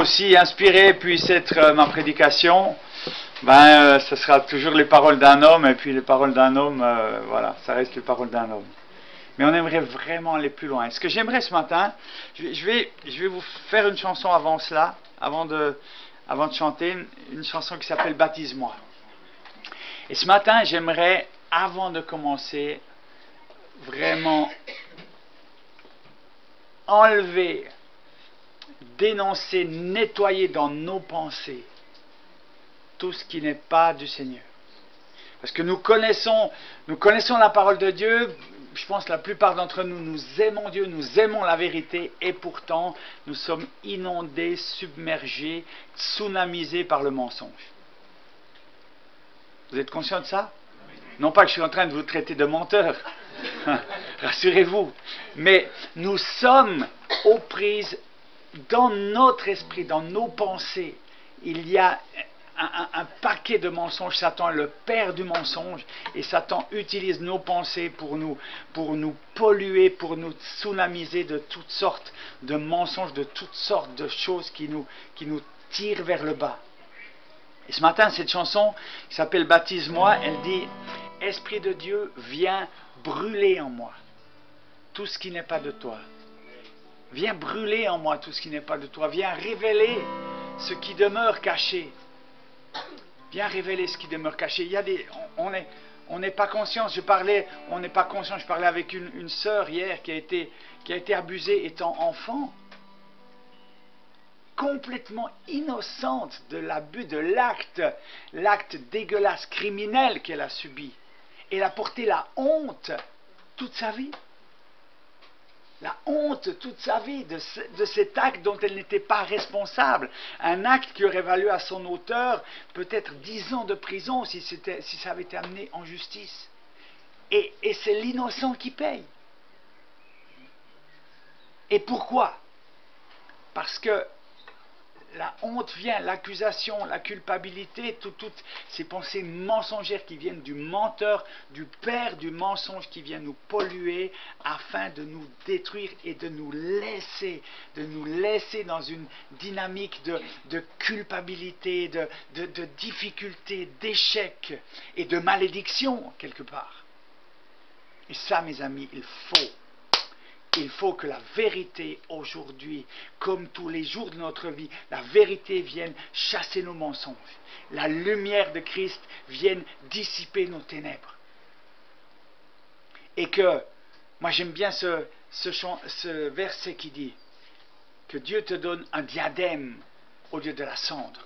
aussi inspiré puisse être ma prédication, ce sera toujours les paroles d'un homme, et puis les paroles d'un homme, voilà, ça reste les paroles d'un homme. Mais on aimerait vraiment aller plus loin. Ce que j'aimerais ce matin, je vais vous faire une chanson avant cela, avant de chanter, une chanson qui s'appelle « Baptise-moi ». Et ce matin, j'aimerais, avant de commencer, vraiment enlever, dénoncer, nettoyer dans nos pensées tout ce qui n'est pas du Seigneur. Parce que nous connaissons la parole de Dieu. Je pense que la plupart d'entre nous, nous aimons Dieu, nous aimons la vérité, et pourtant, nous sommes inondés, submergés, tsunamisés par le mensonge. Vous êtes conscient de ça? Non pas que je suis en train de vous traiter de menteur, rassurez-vous, mais nous sommes aux prises dans notre esprit, dans nos pensées. Il y a un paquet de mensonges. Satan est le père du mensonge, et Satan utilise nos pensées pour nous polluer, pour nous tsunamiser de toutes sortes de mensonges, de toutes sortes de choses qui nous tirent vers le bas. Et ce matin, cette chanson qui s'appelle « Baptise-moi », elle dit « Esprit de Dieu, viens brûler en moi tout ce qui n'est pas de toi. Viens brûler en moi tout ce qui n'est pas de toi. Viens révéler ce qui demeure caché. Viens révéler ce qui demeure caché. » Il y a on n'est pas conscient. On n'est pas conscient. Je parlais avec une sœur hier qui a été abusée étant enfant, complètement innocente de l'abus, de l'acte dégueulasse, criminel qu'elle a subi. Elle a porté la honte toute sa vie. La honte toute sa vie de cet acte dont elle n'était pas responsable. Un acte qui aurait valu à son auteur peut-être 10 ans de prison si ça avait été amené en justice. Et c'est l'innocent qui paye. Et pourquoi? Parce que la honte vient, l'accusation, la culpabilité, toutes ces pensées mensongères qui viennent du menteur, du père du mensonge, qui vient nous polluer afin de nous détruire et de nous laisser dans une dynamique de culpabilité, de difficulté, d'échec et de malédiction quelque part. Et ça, mes amis, il faut que la vérité aujourd'hui, comme tous les jours de notre vie, la vérité vienne chasser nos mensonges. La lumière de Christ vienne dissiper nos ténèbres. Et que, moi j'aime bien ce verset qui dit que Dieu te donne un diadème au lieu de la cendre,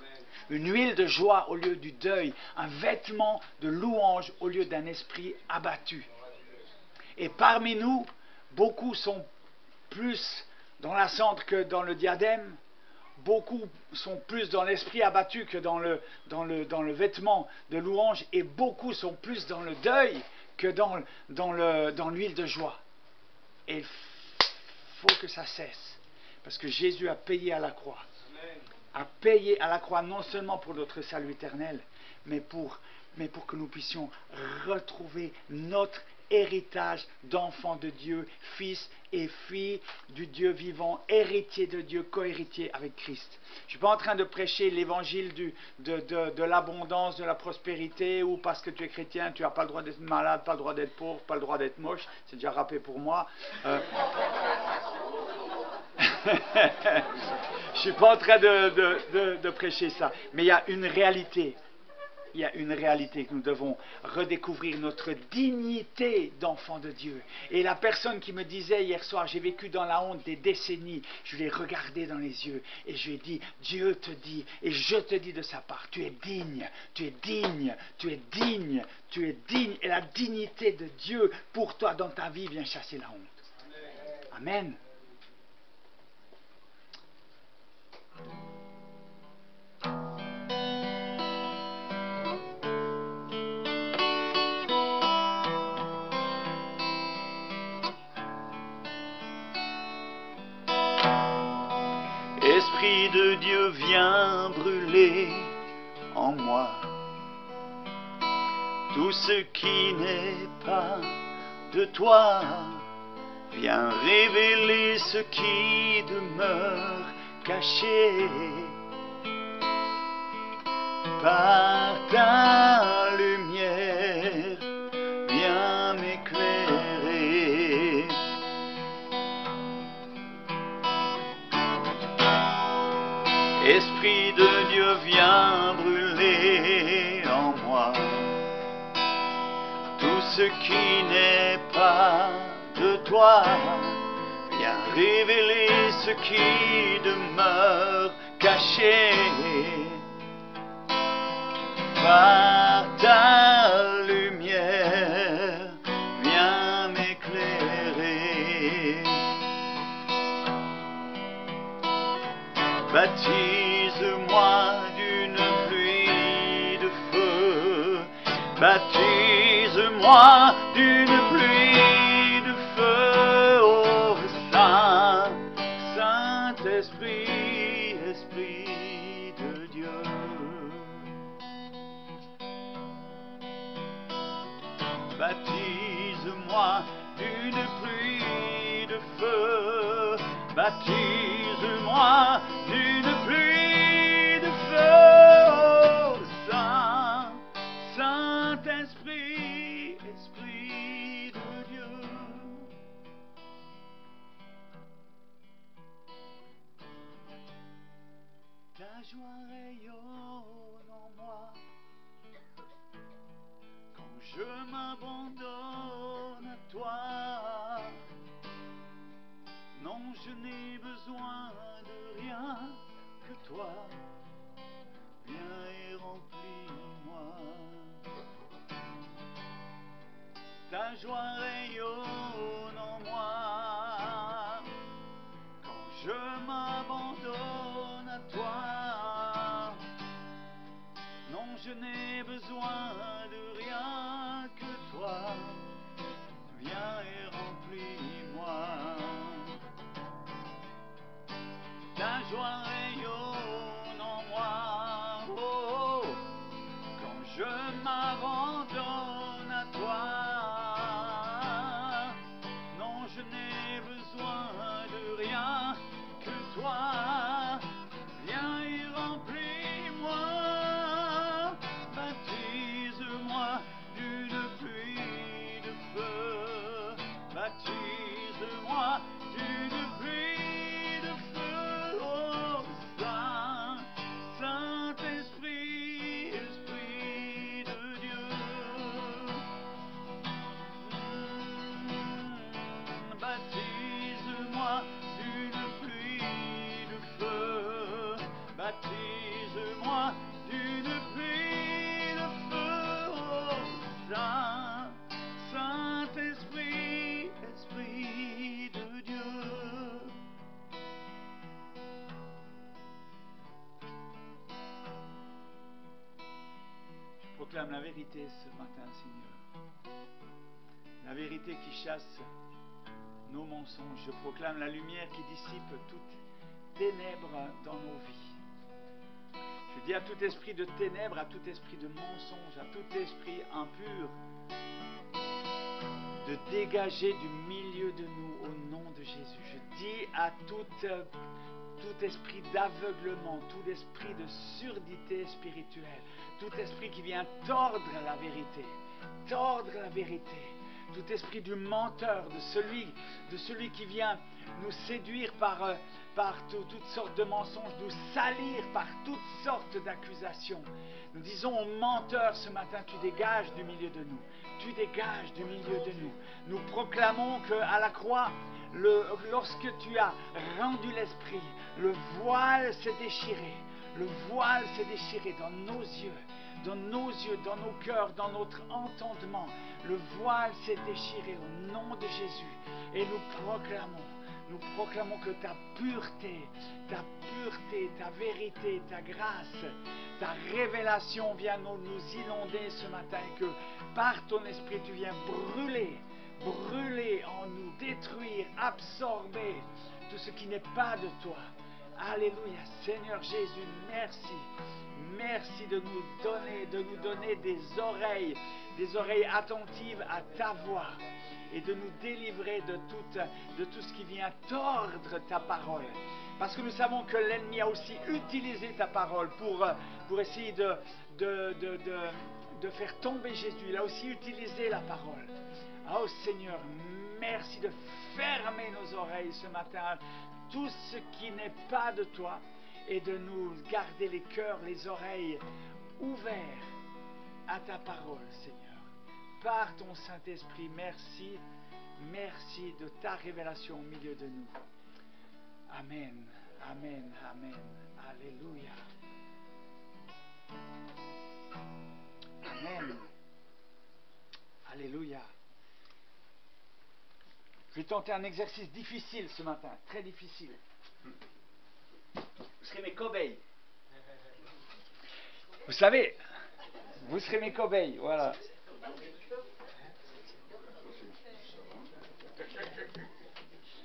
une huile de joie au lieu du deuil, un vêtement de louange au lieu d'un esprit abattu. Et parmi nous, beaucoup sont plus dans la cendre que dans le diadème. Beaucoup sont plus dans l'esprit abattu que dans le vêtement de louange. Et beaucoup sont plus dans le deuil que dans l'huile de joie. Et il faut que ça cesse. Parce que Jésus a payé à la croix. A payé à la croix non seulement pour notre salut éternel, mais pour que nous puissions retrouver notre héritage d'enfants de Dieu, fils et filles du Dieu vivant, héritier de Dieu, co-héritier avec Christ. Je ne suis pas en train de prêcher l'évangile de l'abondance, de la prospérité, ou parce que tu es chrétien, tu n'as pas le droit d'être malade, pas le droit d'être pauvre, pas le droit d'être moche. C'est déjà râpé pour moi. Je ne suis pas en train de prêcher ça. Mais il y a une réalité. Il y a une réalité que nous devons redécouvrir, notre dignité d'enfant de Dieu. Et la personne qui me disait hier soir, j'ai vécu dans la honte des décennies, je l'ai regardé dans les yeux et je lui ai dit, Dieu te dit, et je te dis de sa part, tu es digne, tu es digne, tu es digne, tu es digne. Et la dignité de Dieu pour toi dans ta vie vient chasser la honte. Amen. Esprit de Dieu, viens brûler en moi tout ce qui n'est pas de toi. Viens révéler ce qui demeure caché par ta lumière, viens m'éclairer. Esprit de Dieu, viens brûler en moi tout ce qui n'est pas de toi. Viens révéler ce qui demeure caché par ta lumière, viens m'éclairer. Baptise-moi d'une pluie de feu, baptise-moi d'une pluie de feu, ô Saint, Saint-Esprit, Esprit de Dieu. Baptise-moi d'une pluie de feu, baptise-moi d'une pluie de feu, oh Saint, Saint-Esprit, Esprit de Dieu. Ta joie rayonne en moi quand je m'abandonne à toi. Non, je n'ai besoin de rien que toi. Viens et remplis-moi. Ta joie rayonne en moi quand je m'abandonne à toi. Non, je n'ai besoin de rien que toi. Viens et remplis-moi. Ta joie rayonne en moi, oh, oh, quand je m'abandonne à toi. Non, je n'ai besoin de rien que toi. Viens et remplis-moi. Baptise-moi d'une pluie de feu. Baptise-moi d'une pluie de feu, oh Saint, Saint-Esprit, Esprit de Dieu. Baptise-moi d'une pluie de feu. Baptise-moi d'une pluie de feu, oh Saint, Saint-Esprit, Esprit de Dieu. Je proclame la vérité ce matin, Seigneur. La vérité qui chasse nos mensonges. Je proclame la lumière qui dissipe toutes ténèbres dans nos vies. Je dis à tout esprit de ténèbres, à tout esprit de mensonge, à tout esprit impur, de dégager du milieu de nous au nom de Jésus. Je dis à tout esprit d'aveuglement, tout esprit de surdité spirituelle, tout esprit qui vient tordre la vérité, tout esprit du menteur, de celui qui vient nous séduire par toutes sortes de mensonges, nous salir par toutes sortes d'accusations. Nous disons aux menteurs ce matin, tu dégages du milieu de nous. Tu dégages du milieu de nous. Nous proclamons qu'à la croix, lorsque tu as rendu l'esprit, le voile s'est déchiré. Le voile s'est déchiré dans nos yeux, dans nos cœurs, dans notre entendement. Le voile s'est déchiré au nom de Jésus. Et nous proclamons que ta pureté, ta vérité, ta grâce, ta révélation vient nous inonder ce matin et que par ton esprit tu viens brûler en nous, détruire, absorber tout ce qui n'est pas de toi. Alléluia, Seigneur Jésus, merci. Merci de nous donner des oreilles, des oreilles attentives à ta voix et de nous délivrer de tout ce qui vient tordre ta parole. Parce que nous savons que l'ennemi a aussi utilisé ta parole pour essayer de faire tomber Jésus. Il a aussi utilisé la parole. Oh Seigneur, merci de fermer nos oreilles ce matin, tout ce qui n'est pas de toi, et de nous garder les cœurs, les oreilles ouverts à ta parole, Seigneur. Par ton Saint-Esprit, merci, merci de ta révélation au milieu de nous. Amen, amen, amen, alléluia. Amen, alléluia. Je vais tenter un exercice difficile ce matin, très difficile. Vous serez mes cobayes. Vous savez, vous serez mes cobayes, voilà.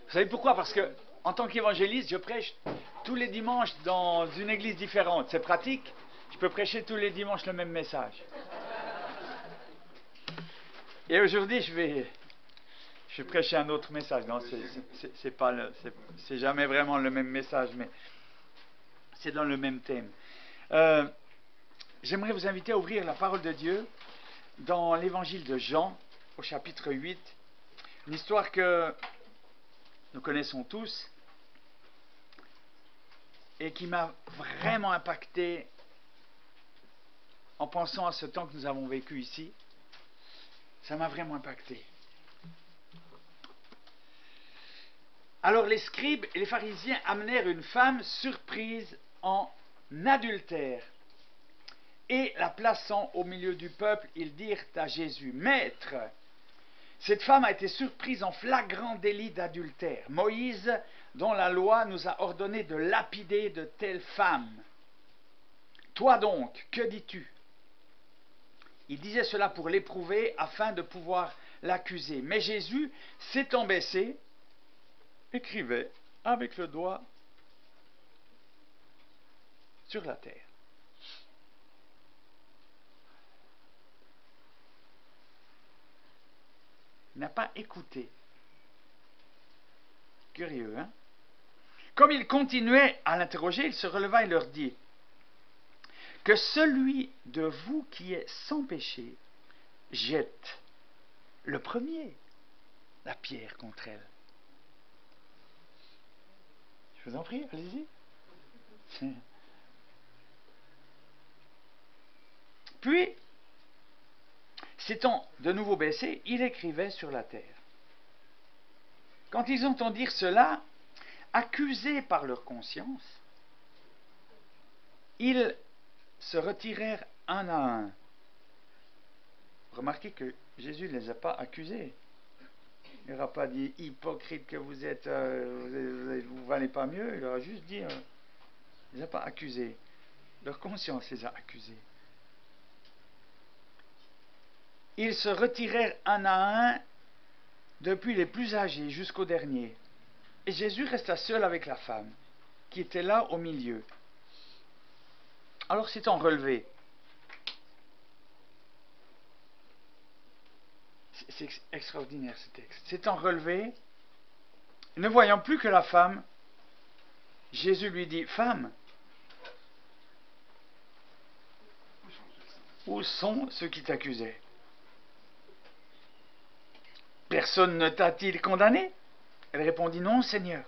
Vous savez pourquoi? Parce que, en tant qu'évangéliste, je prêche tous les dimanches dans une église différente. C'est pratique. Je peux prêcher tous les dimanches le même message. Et aujourd'hui, je vais prêcher un autre message. Non, c'est jamais vraiment le même message, mais c'est dans le même thème. J'aimerais vous inviter à ouvrir la parole de Dieu dans l'évangile de Jean, au chapitre 8. Une histoire que nous connaissons tous et qui m'a vraiment impacté en pensant à ce temps que nous avons vécu ici. Ça m'a vraiment impacté. Alors les scribes et les pharisiens amenèrent une femme surprise en adultère. Et la plaçant au milieu du peuple, ils dirent à Jésus: Maître, cette femme a été surprise en flagrant délit d'adultère. Moïse, dont la loi nous a ordonné de lapider de telles femmes. Toi donc, que dis-tu? Il disait cela pour l'éprouver, afin de pouvoir l'accuser. Mais Jésus, s'étant baissé, écrivait avec le doigt sur la terre. Il n'a pas écouté. Curieux, hein? Comme il continuait à l'interroger, il se releva et leur dit: Que celui de vous qui est sans péché jette le premier la pierre contre elle. Je vous en prie, allez-y. Puis, s'étant de nouveau baissé, il écrivait sur la terre. Quand ils entendirent cela, accusés par leur conscience, ils se retirèrent un à un. Remarquez que Jésus ne les a pas accusés. Il n'aura pas dit: hypocrite que vous êtes, vous valez pas mieux. Il aura juste dit, il ne les a pas accusés. Leur conscience les a accusés. Ils se retirèrent un à un, depuis les plus âgés jusqu'au dernier. Et Jésus resta seul avec la femme, qui était là au milieu. Alors s'étant relevé, c'est extraordinaire ce texte, s'étant relevé, ne voyant plus que la femme, Jésus lui dit: Femme, où sont ceux qui t'accusaient? Personne ne t'a-t-il condamné? Elle répondit: Non, Seigneur.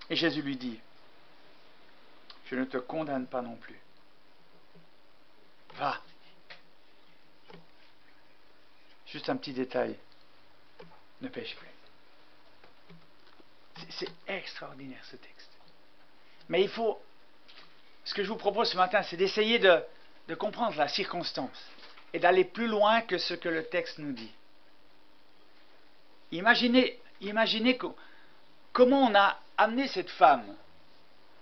Et Jésus lui dit: Je ne te condamne pas non plus. Va. Juste un petit détail. Ne pêche plus. C'est extraordinaire ce texte. Mais il faut... Ce que je vous propose ce matin, c'est d'essayer de comprendre la circonstance et d'aller plus loin que ce que le texte nous dit. Imaginez comment on a amené cette femme.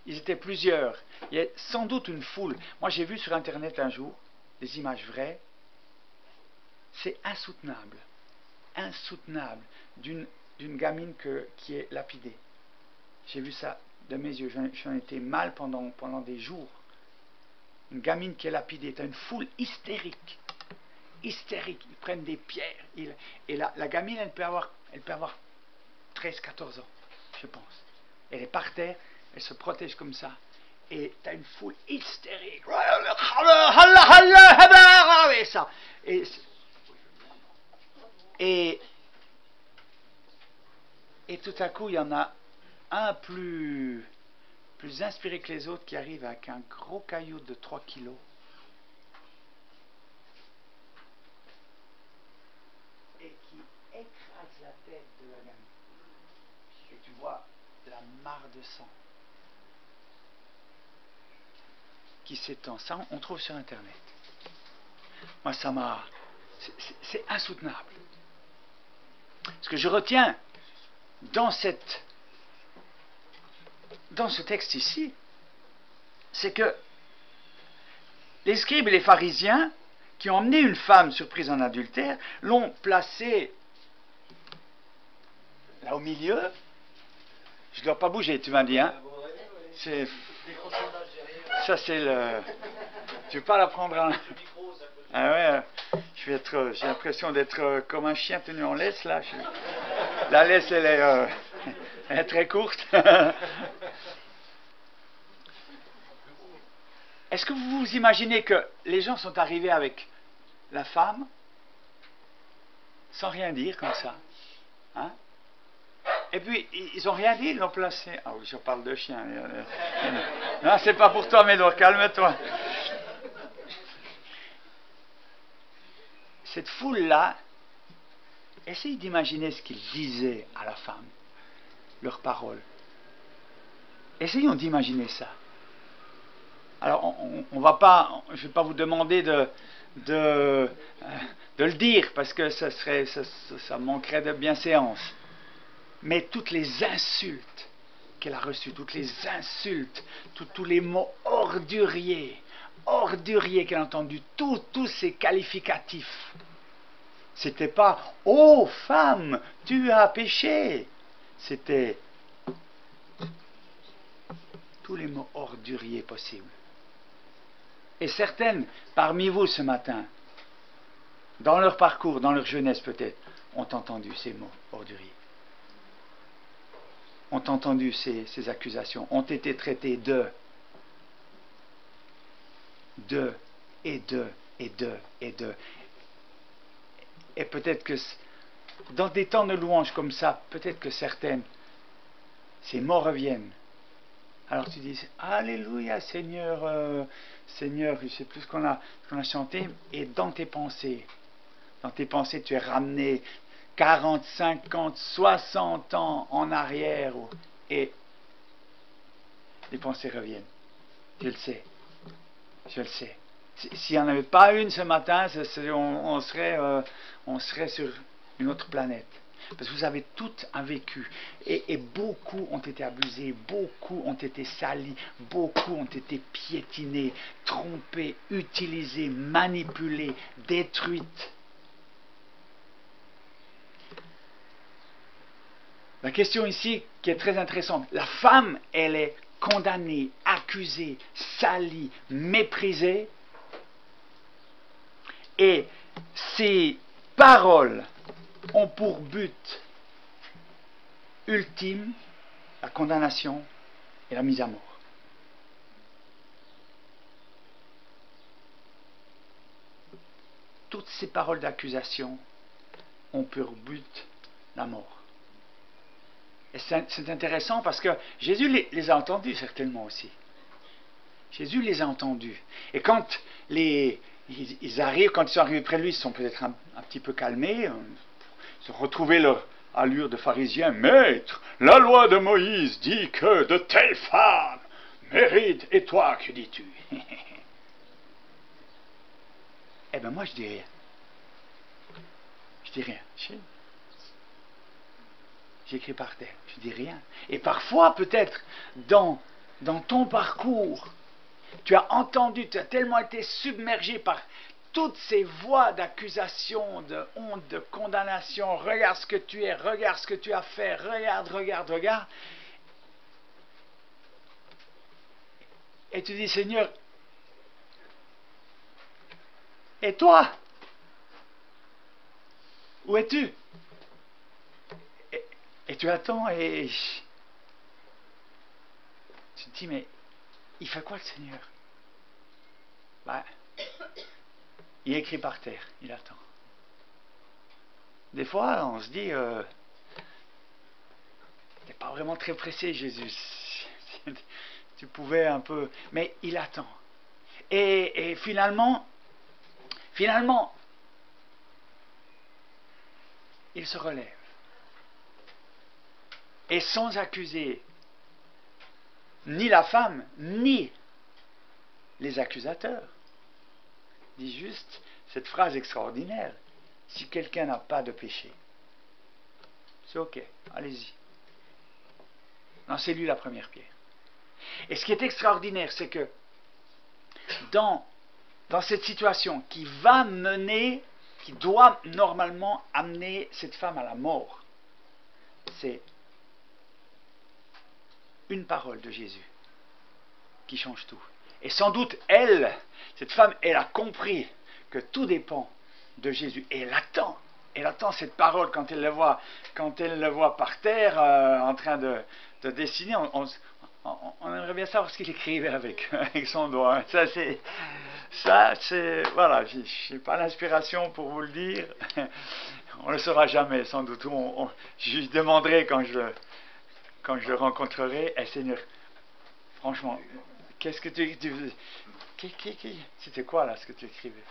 Ils étaient plusieurs. Il y a sans doute une foule. Moi, j'ai vu sur Internet un jour des images vraies. C'est insoutenable. Insoutenable d'une gamine qui est lapidée. J'ai vu ça de mes yeux. J'en étais mal pendant des jours. Une gamine qui est lapidée. T'as une foule hystérique. hystériques, ils prennent des pierres. Et la gamine, elle peut avoir 13-14 ans, je pense. Elle est par terre, elle se protège comme ça. Et tu as une foule hystérique. Et ça. Et tout à coup, il y en a un plus inspiré que les autres qui arrive avec un gros caillou de 3 kilos. Et qui écrase la tête de la gamine. Et tu vois la mare de sang qui s'étend. Ça, on trouve sur Internet. Moi, ça m'a... C'est insoutenable. Ce que je retiens dans ce texte ici, c'est que les scribes et les pharisiens qui ont emmené une femme surprise en adultère l'ont placée là au milieu. Je ne dois pas bouger, tu m'as dit, hein? Ça, c'est le... Tu veux pas la prendre en... Ah ouais, j'ai l'impression d'être comme un chien tenu en laisse, là. La laisse, elle est très courte. Est-ce que vous vous imaginez que les gens sont arrivés avec la femme sans rien dire, comme ça, hein? Et puis, ils n'ont rien dit, ils l'ont placé. Ah oui, je parle de chien. Non, c'est pas pour toi, Médor, calme-toi. Cette foule-là, essayez d'imaginer ce qu'ils disaient à la femme, leurs paroles. Essayons d'imaginer ça. Alors, je ne vais pas vous demander de le dire, parce que ça manquerait de bienséance. Mais toutes les insultes qu'elle a reçues, toutes les insultes, tous les mots orduriers qu'elle a entendus, tous ces qualificatifs. C'était pas « Oh femme, tu as péché !» C'était tous les mots orduriers possibles. Et certaines parmi vous ce matin, dans leur parcours, dans leur jeunesse peut-être, ont entendu ces mots orduriers. Ont entendu ces accusations, ont été traités de et de. Et peut-être que dans des temps de louange comme ça, peut-être que certaines, ces mots reviennent. Alors tu dis, Alléluia Seigneur, Seigneur, je ne sais plus ce qu'on a chanté, et dans tes pensées, tu es ramené 40, 50, 60 ans en arrière, et les pensées reviennent. Je le sais. S'il n'y en avait pas une ce matin, on serait sur une autre planète. Parce que vous avez tout un vécu. Et beaucoup ont été abusés, beaucoup ont été salis, beaucoup ont été piétinés, trompés, utilisés, manipulés, détruites. La question ici qui est très intéressante, la femme, elle est condamnée, accusée, salie, méprisée, et ces paroles ont pour but ultime la condamnation et la mise à mort. Toutes ces paroles d'accusation ont pour but la mort. Et c'est intéressant parce que Jésus les a entendus certainement aussi. Jésus les a entendus. Et quand ils sont arrivés près de lui, ils sont peut-être un petit peu calmés, ils ont retrouvé leur allure de pharisiens. Maître, la loi de Moïse dit que de telles femmes méritent, et toi, que dis-tu? Eh bien moi je dis rien. J'écris par terre, je dis rien. Et parfois, peut-être, dans ton parcours, tu as entendu, tu as tellement été submergé par toutes ces voix d'accusation, de honte, de condamnation. Regarde ce que tu es, regarde ce que tu as fait, regarde. Et tu dis, Seigneur, et toi? Où es-tu? Et tu attends et tu te dis, mais il fait quoi le Seigneur? Ben, il est écrit par terre, il attend. Des fois, on se dit, t'es pas vraiment très pressé, Jésus. Tu pouvais un peu, mais il attend. Et finalement, il se relève. Et sans accuser ni la femme, ni les accusateurs, dit juste cette phrase extraordinaire: si quelqu'un n'a pas de péché, c'est ok, allez-y. Lancez-lui la première pierre. Et ce qui est extraordinaire, c'est que dans cette situation qui va mener, qui doit normalement amener cette femme à la mort, c'est une parole de Jésus qui change tout. Et sans doute, cette femme, elle a compris que tout dépend de Jésus. Et elle attend cette parole quand elle le voit par terre, en train de dessiner. On aimerait bien savoir ce qu'il écrivait avec son doigt. Voilà, je n'ai pas l'inspiration pour vous le dire. On ne le saura jamais, sans doute. Je lui demanderai quand je le rencontrerai: Seigneur, franchement, qu'est-ce que c'était quoi là ce que tu écrivais?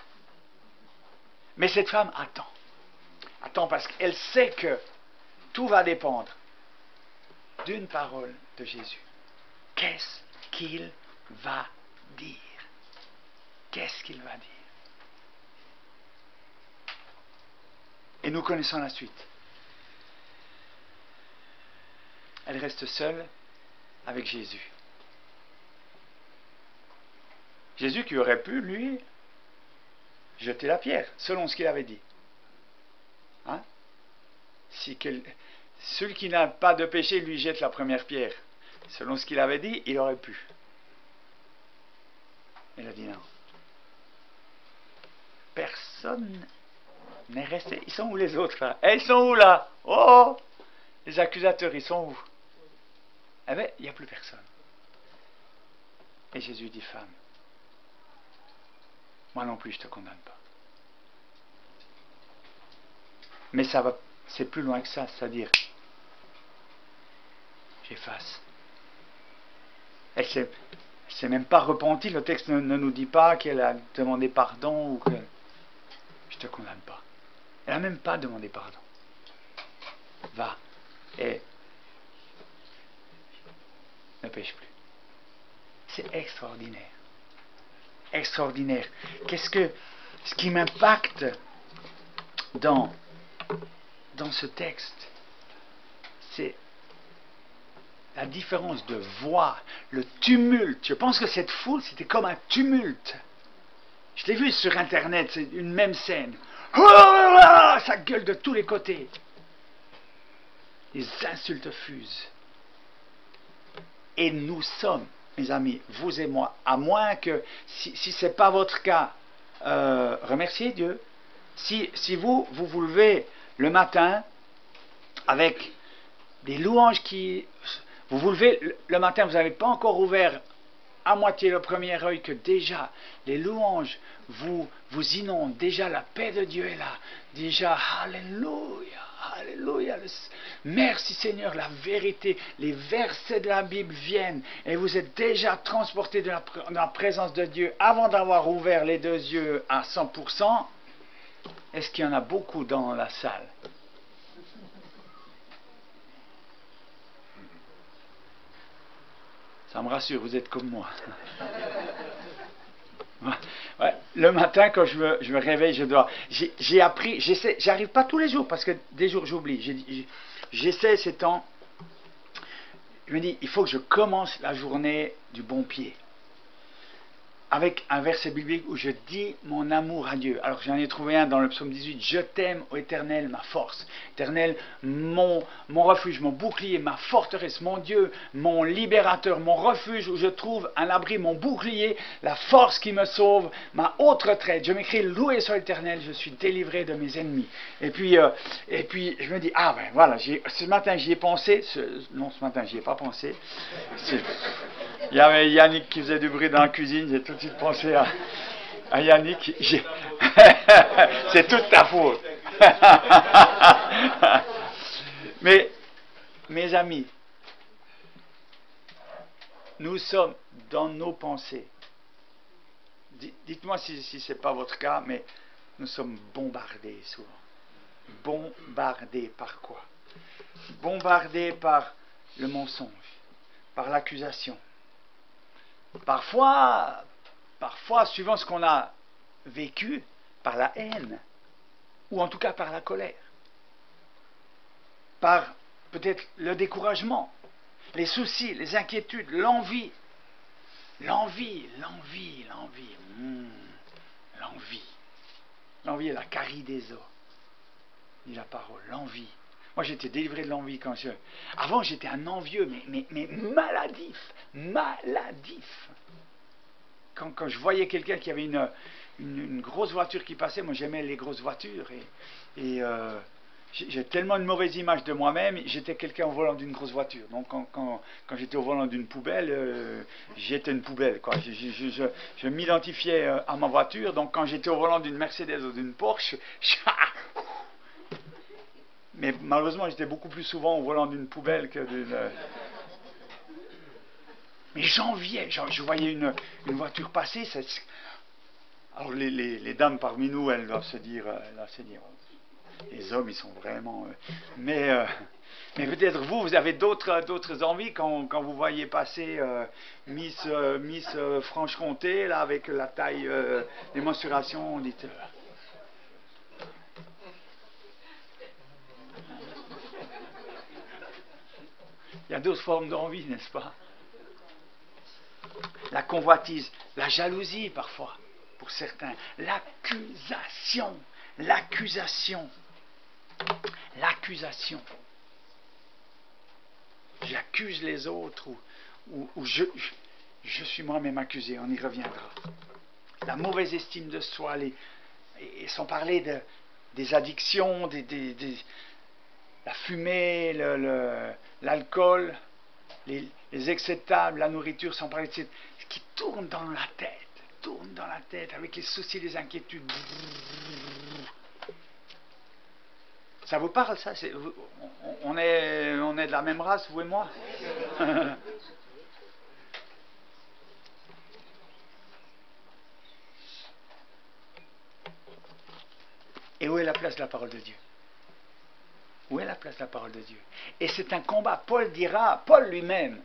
Mais cette femme attend parce qu'elle sait que tout va dépendre d'une parole de Jésus. Qu'est-ce qu'il va dire? Qu'est-ce qu'il va dire? Et nous connaissons la suite. Elle reste seule avec Jésus. Jésus qui aurait pu, lui, jeter la pierre, selon ce qu'il avait dit. Hein? Celui qui n'a pas de péché lui jette la première pierre. Selon ce qu'il avait dit, il aurait pu. Il a dit non. Personne n'est resté. Ils sont où les autres là? Ils sont où là? Oh! Les accusateurs, ils sont où? Eh bien, il n'y a plus personne. Et Jésus dit: femme, moi non plus je ne te condamne pas. Mais c'est plus loin que ça, c'est-à-dire, j'efface. Elle ne s'est même pas repentie, le texte ne nous dit pas qu'elle a demandé pardon ou que je ne te condamne pas. Elle n'a même pas demandé pardon. Va et ne pêche plus. C'est extraordinaire. Extraordinaire. Ce qui m'impacte dans ce texte, c'est la différence de voix, le tumulte. Je pense que cette foule, c'était comme un tumulte. Je l'ai vu sur Internet, c'est une même scène. Ça gueule de tous les côtés. Les insultes fusent. Et nous sommes, mes amis, vous et moi, à moins que, si ce n'est pas votre cas, remerciez Dieu. Si vous levez le matin avec des louanges vous vous levez le matin, vous n'avez pas encore ouvert à moitié le premier œil, que déjà les louanges vous inondent, déjà la paix de Dieu est là, déjà Alléluia, Alléluia, merci Seigneur, la vérité, les versets de la Bible viennent et vous êtes déjà transporté dans la présence de Dieu avant d'avoir ouvert les deux yeux à 100%. Est-ce qu'il y en a beaucoup dans la salle? Ça me rassure, vous êtes comme moi. Ouais, le matin, quand je me réveille, j'ai appris, j'arrive pas tous les jours, parce que des jours j'oublie. J'essaie ces temps. Je me dis, il faut que je commence la journée du bon pied. avec un verset biblique où je dis mon amour à Dieu. Alors j'en ai trouvé un dans le psaume 18, je t'aime, ô Éternel, ma force. Éternel, mon refuge, mon bouclier, ma forteresse, mon Dieu, mon libérateur, mon refuge où je trouve un abri, mon bouclier, la force qui me sauve, ma haute retraite. Je m'écris, loué soit l'Éternel, je suis délivré de mes ennemis. Et puis je me dis, ah ben voilà, ce matin j'y ai pensé, non ce matin j'y ai pas pensé, il y avait Yannick qui faisait du bruit dans la cuisine, j'ai tout de suite pensé à Yannick. C'est toute ta faute. Mais, mes amis, nous sommes dans nos pensées. Dites-moi si ce n'est pas votre cas, mais nous sommes bombardés souvent. Bombardés par quoi? Bombardés par le mensonge, par l'accusation. Parfois, suivant ce qu'on a vécu, par la haine, ou en tout cas par la colère, par peut-être le découragement, les soucis, les inquiétudes, l'envie. L'envie est la carie des os, dit la parole, l'envie. Moi, j'étais délivré de l'envie quand avant, j'étais un envieux, mais maladif. Quand je voyais quelqu'un qui avait une grosse voiture qui passait, moi, j'aimais les grosses voitures. Et j'ai tellement une mauvaise image de moi-même, j'étais quelqu'un au volant d'une grosse voiture. Donc, quand j'étais au volant d'une poubelle, j'étais une poubelle, quoi. Je m'identifiais à ma voiture. Donc, quand j'étais au volant d'une Mercedes ou d'une Porsche, mais malheureusement, j'étais beaucoup plus souvent au volant d'une poubelle que d'une... Mais j'enviais, je voyais une voiture passer. Alors les dames parmi nous, elles doivent se dire, les hommes, ils sont vraiment... Mais peut-être vous avez d'autres envies quand vous voyez passer Miss Franche-Comté, là, avec la taille des mensurations, on dit... Il y a d'autres formes d'envie, n'est-ce pas? La convoitise, la jalousie parfois, pour certains. L'accusation. J'accuse les autres ou je suis moi-même accusé, on y reviendra. La mauvaise estime de soi, et sans parler des addictions, la fumée, l'alcool, les excès de table, la nourriture, sans parler de ce qui tourne dans la tête, avec les soucis, les inquiétudes. Ça vous parle, ça? On est de la même race, vous et moi? Et où est la place de la parole de Dieu? Où est la place de la parole de Dieu? Et c'est un combat. Paul lui-même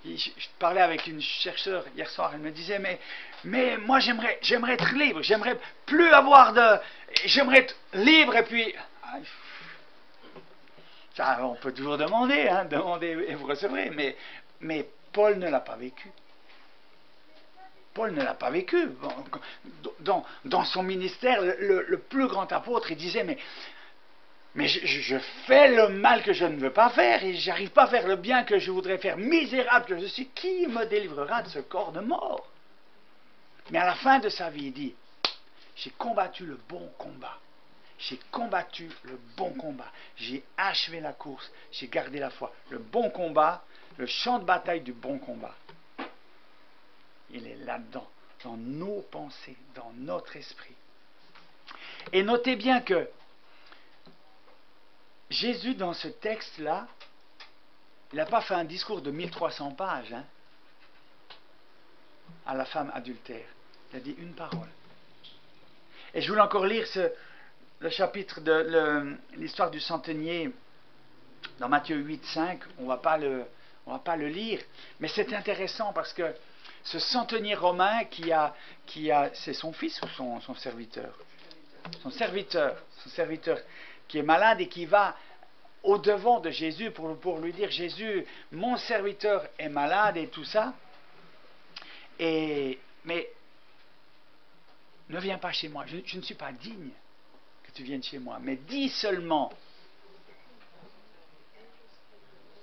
je parlais avec une chercheure hier soir, elle me disait, mais moi j'aimerais être libre, j'aimerais être libre, et puis, ça on peut toujours demander, demandez et vous recevrez, mais Paul ne l'a pas vécu. Paul ne l'a pas vécu. Dans son ministère, le plus grand apôtre, il disait, mais je fais le mal que je ne veux pas faire, et j'arrive pas à faire le bien que je voudrais faire. Misérable que je suis, qui me délivrera de ce corps de mort? Mais à la fin de sa vie, il dit, j'ai combattu le bon combat. J'ai combattu le bon combat. J'ai achevé la course. J'ai gardé la foi. Le bon combat, le champ de bataille du bon combat. Il est là-dedans, dans nos pensées, dans notre esprit. Et notez bien que Jésus, dans ce texte-là, il n'a pas fait un discours de 1300 pages à la femme adultère. Il a dit une parole. Et je voulais encore lire le chapitre de l'histoire du centenier dans Matthieu 8, 5. On ne va pas le lire, mais c'est intéressant parce que ce centenier romain c'est son fils ou son serviteur? Son serviteur qui est malade et qui va au devant de Jésus pour lui dire, Jésus, mon serviteur est malade et tout ça. Mais ne viens pas chez moi, je ne suis pas digne que tu viennes chez moi, mais dis seulement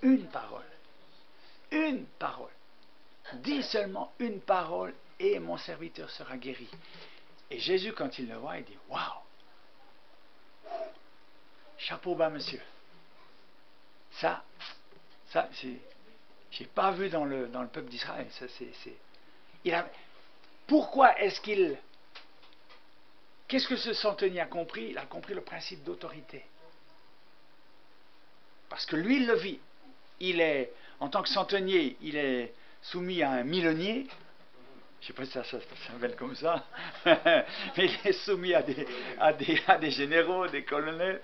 une parole. Une parole. Dis seulement une parole et mon serviteur sera guéri. Et Jésus, quand il le voit, il dit, waouh, chapeau bas, monsieur. Ça, j'ai pas vu dans le peuple d'Israël. Pourquoi est-ce qu'il... Qu'est-ce que ce centenier a compris? Il a compris le principe d'autorité. Parce que lui, il le vit. Il est, en tant que centenier, il est soumis à un milenier. Je ne sais pas si ça s'appelle comme ça. Mais il est soumis à des généraux, des colonels.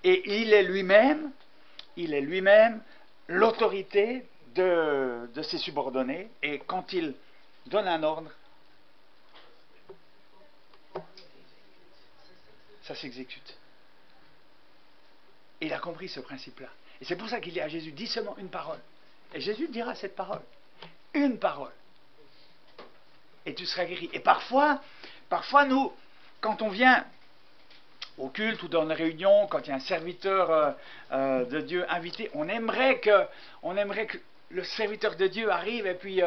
Et il est lui-même l'autorité de ses subordonnés. Et quand il donne un ordre, ça s'exécute. Et il a compris ce principe-là. Et c'est pour ça qu'il dit à Jésus, dis seulement une parole. Et Jésus dira cette parole. Une parole. Et tu seras guéri. Et parfois nous, quand on vient au culte ou dans une réunion, quand il y a un serviteur de Dieu invité, on aimerait que le serviteur de Dieu arrive et puis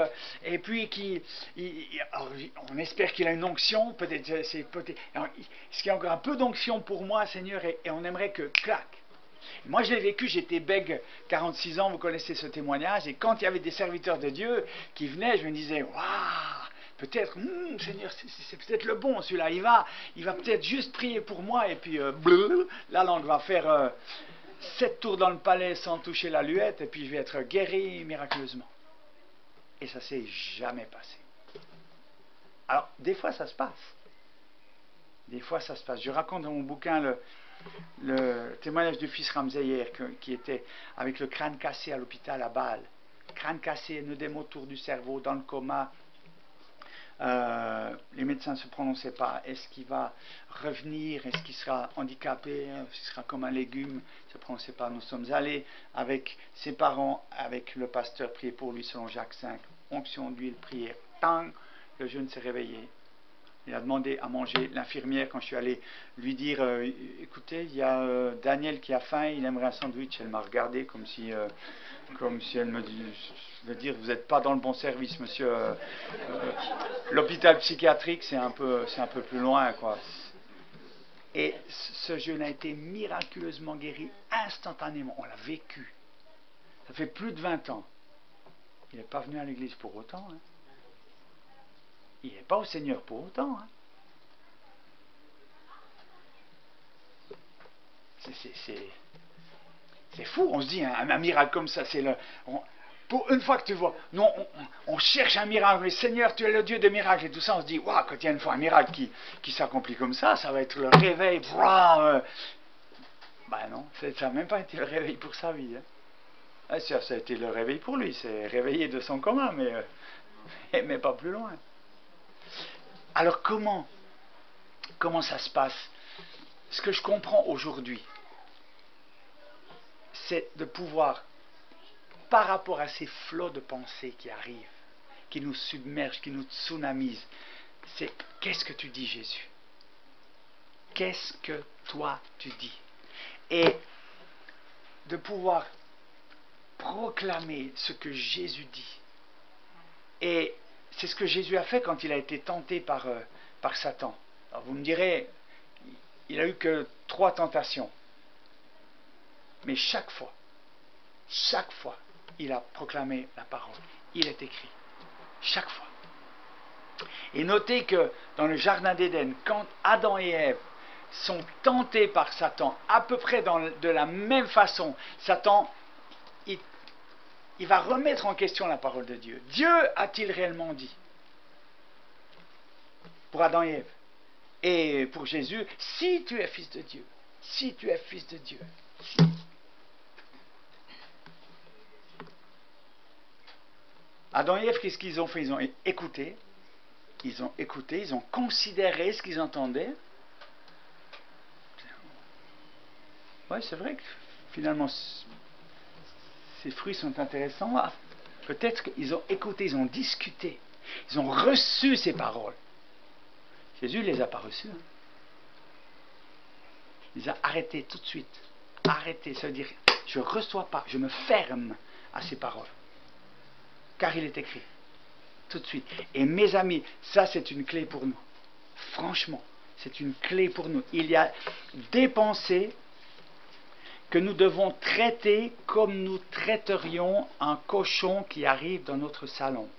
on espère qu'il a une onction, peut-être est-ce qu'il y a encore un peu d'onction pour moi, Seigneur, et on aimerait que clac. Moi je l'ai vécu, j'étais bègue 46 ans, vous connaissez ce témoignage, et quand il y avait des serviteurs de Dieu qui venaient, je me disais, waouh, peut-être, Seigneur, c'est peut-être le bon, celui-là, il va peut-être juste prier pour moi, et puis, la langue va faire 7 tours dans le palais sans toucher la luette, et puis je vais être guéri miraculeusement. Et ça s'est jamais passé. Alors, des fois ça se passe. Des fois ça se passe. Je raconte dans mon bouquin le témoignage du fils Ramseyer qui était avec le crâne cassé à l'hôpital à Bâle. Crâne cassé, un œdème autour du cerveau, dans le coma. Les médecins ne se prononçaient pas. Est-ce qu'il va revenir? Est-ce qu'il sera handicapé? Est-ce qu'il sera comme un légume? Il ne se prononçait pas. Nous sommes allés avec ses parents, avec le pasteur, prier pour lui selon Jacques V. Onction d'huile, prière. Tang, le jeune s'est réveillé. Il a demandé à manger. L'infirmière, quand je suis allé lui dire écoutez, il y a Daniel qui a faim, il aimerait un sandwich. Elle m'a regardé comme si elle me dit, je veux dire, vous n'êtes pas dans le bon service, monsieur. L'hôpital psychiatrique, c'est un peu plus loin, quoi. Et ce jeune a été miraculeusement guéri instantanément. On l'a vécu. Ça fait plus de 20 ans. Il n'est pas venu à l'église pour autant. Hein. Il n'est pas au Seigneur pour autant. Hein. C'est fou, on se dit, un miracle comme ça, c'est pour une fois que tu vois, nous on cherche un miracle, mais Seigneur, tu es le Dieu des miracles, et tout ça, on se dit, waouh, quand il y a une fois un miracle qui s'accomplit comme ça va être le réveil, ben non, ça n'a même pas été le réveil pour sa vie. Hein. Ça a été le réveil pour lui, c'est réveillé de son coma, mais pas plus loin. Alors comment ça se passe? Ce que je comprends aujourd'hui, c'est de pouvoir, par rapport à ces flots de pensées qui arrivent, qui nous submergent, qui nous tsunamisent, c'est qu'est-ce que tu dis, Jésus? Qu'est-ce que toi tu dis? Et de pouvoir proclamer ce que Jésus dit. Et c'est ce que Jésus a fait quand il a été tenté par Satan. Alors vous me direz, il n'a eu que 3 tentations. Mais chaque fois, il a proclamé la parole. Il est écrit. Chaque fois. Et notez que dans le jardin d'Éden, quand Adam et Ève sont tentés par Satan, à peu près de la même façon, Satan, il va remettre en question la parole de Dieu. Dieu a-t-il réellement dit? Pour Adam et Ève. Et pour Jésus, si tu es fils de Dieu, si tu es fils de Dieu, si. Adam et Ève, qu'est-ce qu'ils ont fait? Ils ont écouté, ils ont considéré ce qu'ils entendaient. Oui, c'est vrai que finalement, ces fruits sont intéressants. Peut-être qu'ils ont écouté, ils ont discuté. Ils ont reçu ces paroles. Jésus ne les a pas reçues. Hein. Il les a arrêtées tout de suite. Arrêtez, ça veut dire, je ne reçois pas, je me ferme à ces paroles. Car il est écrit. Tout de suite. Et mes amis, ça c'est une clé pour nous. Franchement, c'est une clé pour nous. Il y a des pensées que nous devons traiter comme nous traiterions un cochon qui arrive dans notre salon.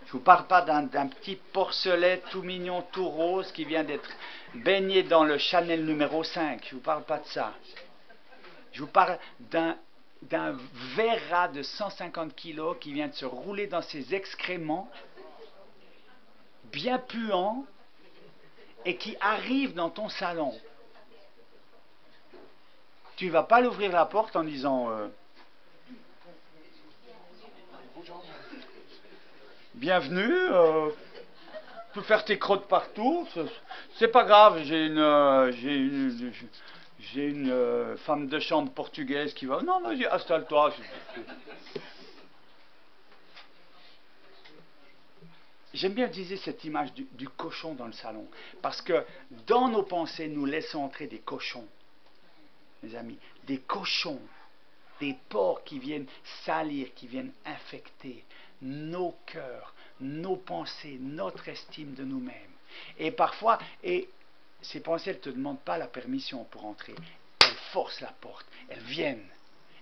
Je ne vous parle pas d'un petit porcelet tout mignon, tout rose qui vient d'être baigné dans le Chanel numéro 5. Je ne vous parle pas de ça. Je vous parle d'un verra de 150 kilos qui vient de se rouler dans ses excréments, bien puant, et qui arrive dans ton salon. Tu ne vas pas l'ouvrir la porte en disant bienvenue, tu peux faire tes crottes partout, c'est pas grave, j'ai une femme de chambre portugaise qui va. Non, vas-y, installe-toi. J'aime bien utiliser cette image du cochon dans le salon, parce que dans nos pensées, nous laissons entrer des cochons. Mes amis, des cochons, des porcs qui viennent salir, qui viennent infecter nos cœurs, nos pensées, notre estime de nous-mêmes. Et parfois, ces pensées, elles ne te demandent pas la permission pour entrer. Elles forcent la porte, elles viennent,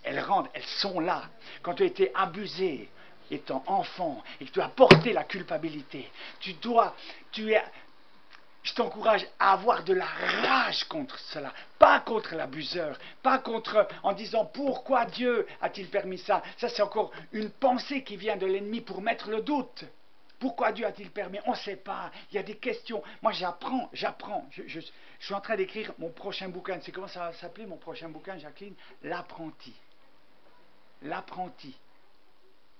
elles rentrent, elles sont là. Quand tu as été abusé, étant enfant, et que tu as porté la culpabilité, je t'encourage à avoir de la rage contre cela, pas contre l'abuseur, pas contre en disant pourquoi Dieu a-t-il permis ça. Ça c'est encore une pensée qui vient de l'ennemi pour mettre le doute. Pourquoi Dieu a-t-il permis? On ne sait pas, il y a des questions. Moi j'apprends. Je suis en train d'écrire mon prochain bouquin. C'est comment ça va s'appeler mon prochain bouquin, Jacqueline? L'apprenti. L'apprenti.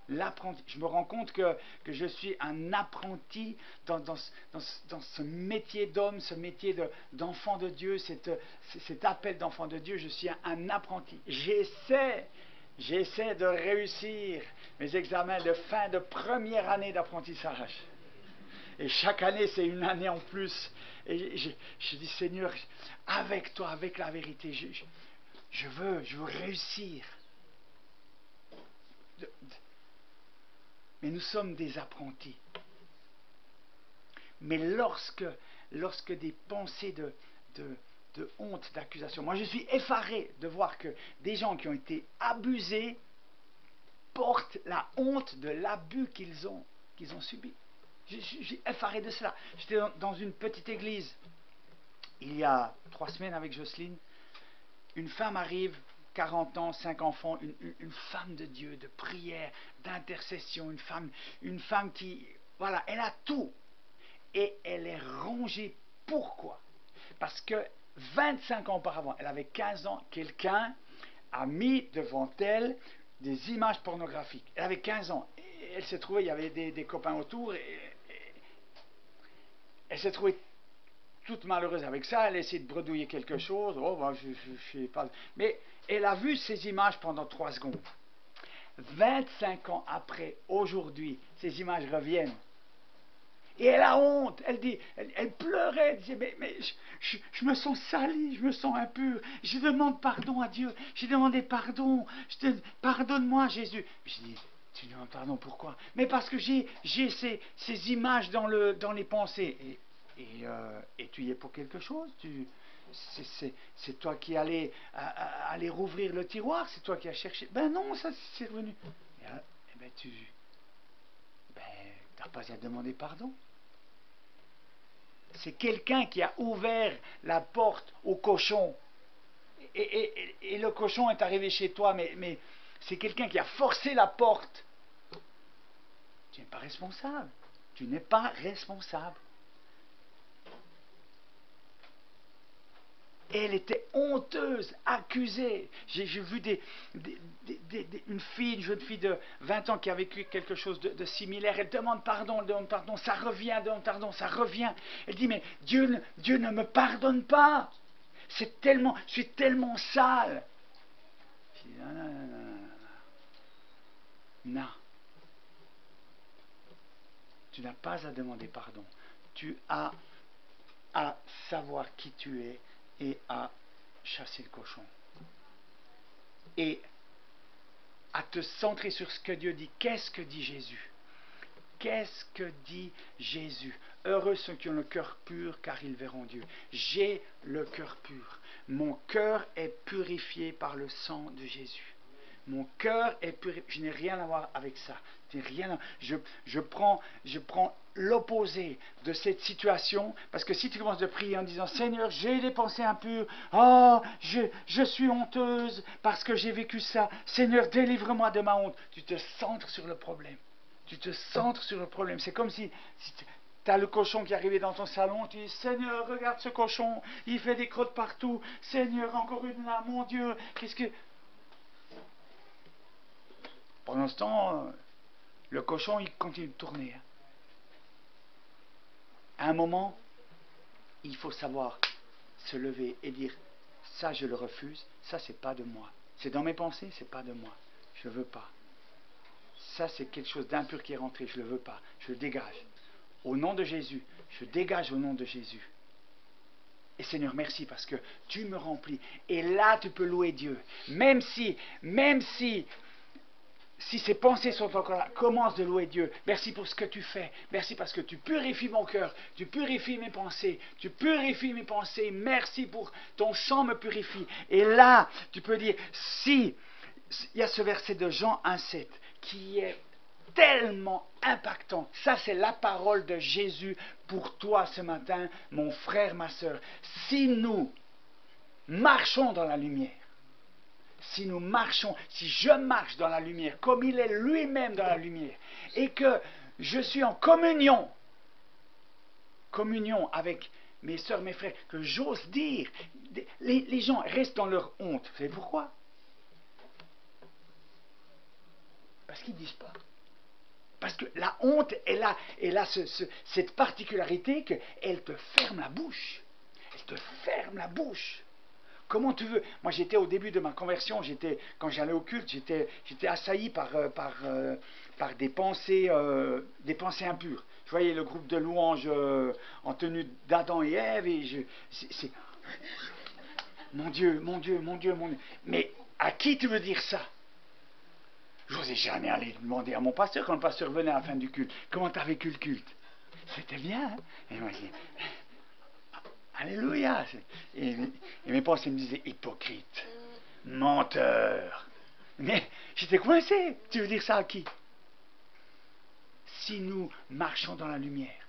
Je me rends compte que je suis un apprenti dans ce métier d'homme, ce métier d'enfant de Dieu, cet appel d'enfant de Dieu. Je suis un apprenti. J'essaie de réussir mes examens de fin de première année d'apprentissage. Et chaque année, c'est une année en plus. Et je dis, Seigneur, avec toi, avec la vérité, je veux réussir. Mais nous sommes des apprentis. Mais lorsque des pensées de honte, d'accusation, moi je suis effaré de voir que des gens qui ont été abusés portent la honte de l'abus qu'ils ont subi. Je suis effaré de cela. J'étais dans une petite église il y a 3 semaines avec Jocelyne. Une femme arrive, 40 ans, 5 enfants, une femme de Dieu, de prière, d'intercession, une femme qui, voilà, elle a tout. Et elle est rongée. Pourquoi? Parce que 25 ans auparavant, elle avait 15 ans, quelqu'un a mis devant elle des images pornographiques. Elle avait 15 ans. Et elle s'est trouvée, il y avait des copains autour, et elle s'est trouvée toute malheureuse avec ça. Elle a essayé de bredouiller quelque chose. Oh, ben, je sais pas. Mais elle a vu ces images pendant 3 secondes. 25 ans après, aujourd'hui, ces images reviennent. Et elle a honte. Elle dit, elle pleurait. Elle disait, mais je me sens salie, je me sens impure. Je demande pardon à Dieu. J'ai demandé pardon. Pardonne-moi, Jésus. Je dis, tu demandes pardon, pourquoi? Mais parce que j'ai ces images dans les pensées. Et tu y es pour quelque chose? C'est toi qui allais aller rouvrir le tiroir? C'est toi qui as cherché? Ben non, ça c'est revenu. Et ben tu n'as pas à demander pardon. C'est quelqu'un qui a ouvert la porte au cochon. Et le cochon est arrivé chez toi, mais c'est quelqu'un qui a forcé la porte. Tu n'es pas responsable. Tu n'es pas responsable. Et elle était honteuse, accusée. J'ai vu une jeune fille de 20 ans qui a vécu quelque chose de similaire. Elle demande pardon, ça revient, demande pardon, ça revient. Elle dit, mais Dieu ne me pardonne pas. Je suis tellement sale. Je dis, non. Tu n'as pas à demander pardon. Tu as à savoir qui tu es et à chasser le cochon. Et à te centrer sur ce que Dieu dit. Qu'est-ce que dit Jésus? Qu'est-ce que dit Jésus? Heureux ceux qui ont le cœur pur, car ils verront Dieu. J'ai le cœur pur. Mon cœur est purifié par le sang de Jésus. Mon cœur est purifié. Je n'ai rien à voir avec ça. Je prends l'opposé de cette situation, parce que si tu commences de prier en disant Seigneur, j'ai des pensées impures, oh, je suis honteuse parce que j'ai vécu ça, Seigneur, délivre-moi de ma honte, tu te centres sur le problème. Tu te centres sur le problème. C'est comme si tu as le cochon qui est arrivé dans ton salon, tu dis Seigneur, regarde ce cochon, il fait des crottes partout, Seigneur, encore une là, mon Dieu, qu'est-ce que... Pendant ce temps, le cochon, il continue de tourner. À un moment, il faut savoir se lever et dire ça, je le refuse, ça, c'est pas de moi. C'est dans mes pensées, c'est pas de moi. Je veux pas. Ça, c'est quelque chose d'impur qui est rentré, je le veux pas. Je le dégage. Au nom de Jésus, je dégage au nom de Jésus. Et Seigneur, merci parce que tu me remplis. Et là, tu peux louer Dieu. Même si ces pensées sont encore là, commence de louer Dieu. Merci pour ce que tu fais. Merci parce que tu purifies mon cœur. Tu purifies mes pensées. Tu purifies mes pensées. Merci pour ton sang me purifie. Et là, tu peux dire, si, il y a ce verset de Jean 1,7 qui est tellement impactant. Ça, c'est la parole de Jésus pour toi ce matin, mon frère, ma soeur. Si nous marchons dans la lumière, si nous marchons, si je marche dans la lumière, comme il est lui-même dans la lumière, et que je suis en communion avec mes soeurs, mes frères, que j'ose dire, les gens restent dans leur honte. Vous savez pourquoi? Parce qu'ils ne disent pas. Parce que la honte, elle a cette particularité qu'elle te ferme la bouche. Elle te ferme la bouche. Comment tu veux? Moi, j'étais au début de ma conversion, quand j'allais au culte, j'étais assailli par des pensées impures. Je voyais le groupe de louanges en tenue d'Adam et Ève, et c'est mon Dieu, mon Dieu, mon Dieu, mon Dieu. Mais à qui tu veux dire ça? Je n'osais jamais aller demander à mon pasteur, quand le pasteur venait à la fin du culte, comment tu as vécu le culte? C'était bien, hein? Et moi, je dis, alléluia. Et mes pensées me disaient, hypocrite, menteur. Mais j'étais coincé. Tu veux dire ça à qui? Si nous marchons dans la lumière,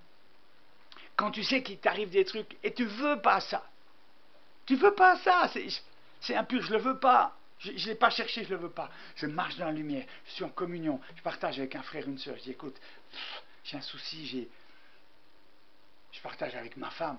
quand tu sais qu'il t'arrive des trucs et tu veux pas ça, c'est impur, je le veux pas. Je ne l'ai pas cherché, je ne le veux pas. Je marche dans la lumière, je suis en communion, je partage avec un frère, une soeur. Je dis, écoute, j'ai un souci, je partage avec ma femme.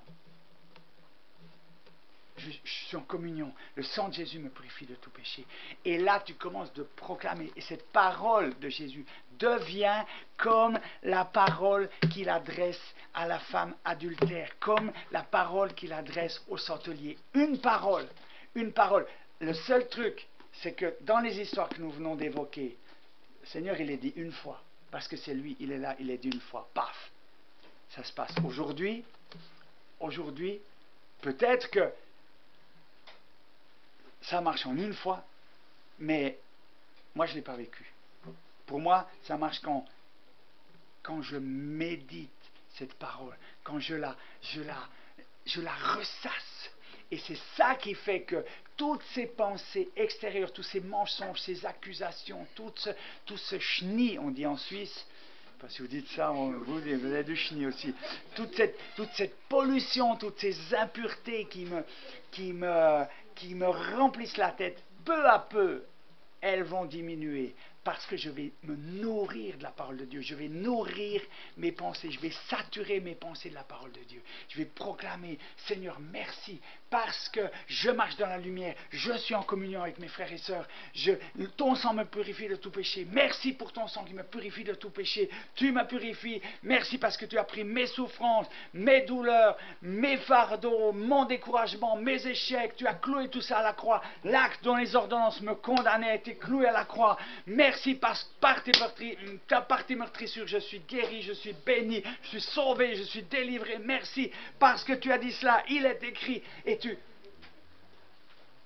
Je suis en communion. Le sang de Jésus me purifie de tout péché. Et là, tu commences de proclamer. Et cette parole de Jésus devient comme la parole qu'il adresse à la femme adultère, comme la parole qu'il adresse au centelier. Une parole. Une parole. Le seul truc, c'est que dans les histoires que nous venons d'évoquer, le Seigneur, il est dit une fois. Parce que c'est lui, il est là, il est dit une fois. Paf! Ça se passe. Aujourd'hui, peut-être que ça marche en une fois, mais moi, je ne l'ai pas vécu. Pour moi, ça marche quand je médite cette parole, quand je la ressasse. Et c'est ça qui fait que toutes ces pensées extérieures, tous ces mensonges, ces accusations, tout ce chenille, on dit en Suisse, je ne sais pas si vous dites ça, vous avez du chenille aussi, toute cette pollution, toutes ces impuretés qui me remplissent la tête, peu à peu, elles vont diminuer. Parce que je vais me nourrir de la parole de Dieu. Je vais nourrir mes pensées. Je vais saturer mes pensées de la parole de Dieu. Je vais proclamer, Seigneur, merci parce que je marche dans la lumière, je suis en communion avec mes frères et sœurs, ton sang me purifie de tout péché. Merci pour ton sang qui me purifie de tout péché. Tu me purifies. Merci parce que tu as pris mes souffrances, mes douleurs, mes fardeaux, mon découragement, mes échecs. Tu as cloué tout ça à la croix. L'acte dont les ordonnances me condamnaient a été cloué à la croix. Merci parce que par tes meurtrissures, je suis guéri, je suis béni, je suis sauvé, je suis délivré. Merci parce que tu as dit cela. Il est écrit. Et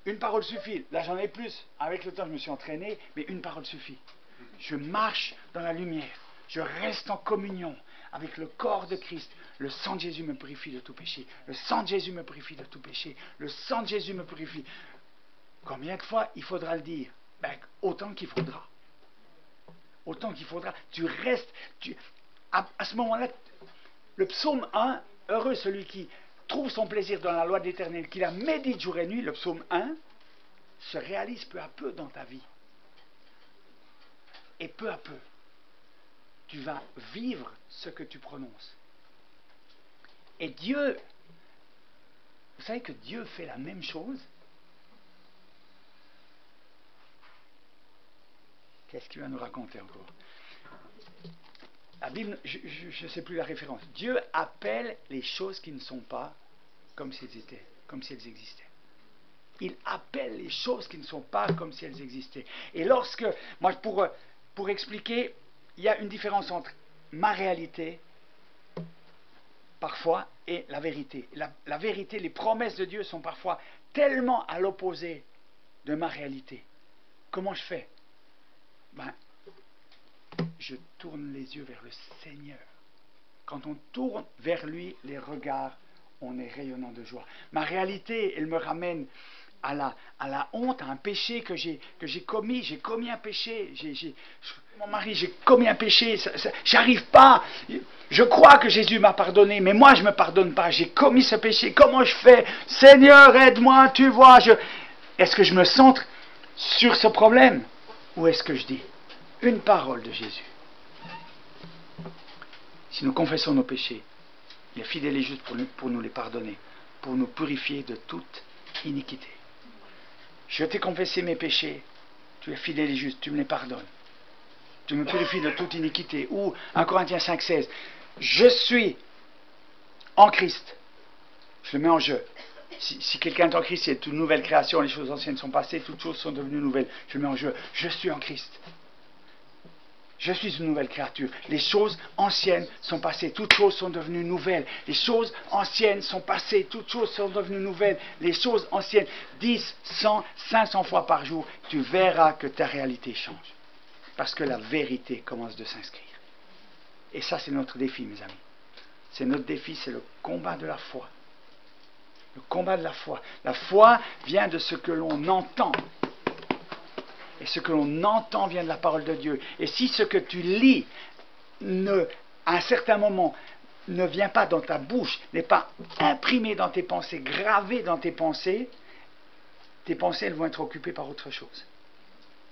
une parole suffit. Là, j'en ai plus. Avec le temps, je me suis entraîné, mais une parole suffit. Je marche dans la lumière. Je reste en communion avec le corps de Christ. Le sang de Jésus me purifie de tout péché. Le sang de Jésus me purifie de tout péché. Le sang de Jésus me purifie. Combien de fois il faudra le dire? Autant qu'il faudra. Autant qu'il faudra. Tu restes. À ce moment-là, le psaume 1, heureux celui qui trouve son plaisir dans la loi de l'Éternel, qui la médite jour et nuit, le psaume 1, se réalise peu à peu dans ta vie. Et peu à peu, tu vas vivre ce que tu prononces. Et Dieu, vous savez que Dieu fait la même chose? Qu'est-ce qu'il va nous raconter encore? La Bible, je ne sais plus la référence. Dieu appelle les choses qui ne sont pas comme si elles étaient, comme si elles existaient. Il appelle les choses qui ne sont pas comme si elles existaient. Et lorsque, moi pour expliquer, il y a une différence entre ma réalité, parfois, et la vérité. La vérité, les promesses de Dieu sont parfois tellement à l'opposé de ma réalité. Comment je fais? Je tourne les yeux vers le Seigneur. Quand on tourne vers lui les regards, on est rayonnant de joie. Ma réalité, elle me ramène à la honte, à un péché que j'ai commis. J'ai commis un péché. Mon mari, j'ai commis un péché. J'arrive pas. Je crois que Jésus m'a pardonné, mais moi, je ne me pardonne pas. J'ai commis ce péché. Comment je fais? Seigneur, aide-moi, tu vois. Est-ce que je me centre sur ce problème? Ou est-ce que je dis une parole de Jésus? Si nous confessons nos péchés, il est fidèle et juste pour nous les pardonner, pour nous purifier de toute iniquité. Je t'ai confessé mes péchés, tu es fidèle et juste, tu me les pardonnes. Tu me purifies de toute iniquité. Ou 1 Corinthiens 5,16, je suis en Christ. Je le mets en jeu. Si quelqu'un est en Christ, c'est une nouvelle création, les choses anciennes sont passées, toutes choses sont devenues nouvelles. Je le mets en jeu. Je suis en Christ. Je suis une nouvelle créature. Les choses anciennes sont passées. Toutes choses sont devenues nouvelles. Les choses anciennes sont passées. Toutes choses sont devenues nouvelles. Les choses anciennes. 10, 100, 500 fois par jour, tu verras que ta réalité change. Parce que la vérité commence de s'inscrire. Et ça, c'est notre défi, mes amis. C'est notre défi, c'est le combat de la foi. Le combat de la foi. La foi vient de ce que l'on entend. Et ce que l'on entend vient de la parole de Dieu. Et si ce que tu lis, à un certain moment, ne vient pas dans ta bouche, n'est pas imprimé dans tes pensées, gravé dans tes pensées elles vont être occupées par autre chose.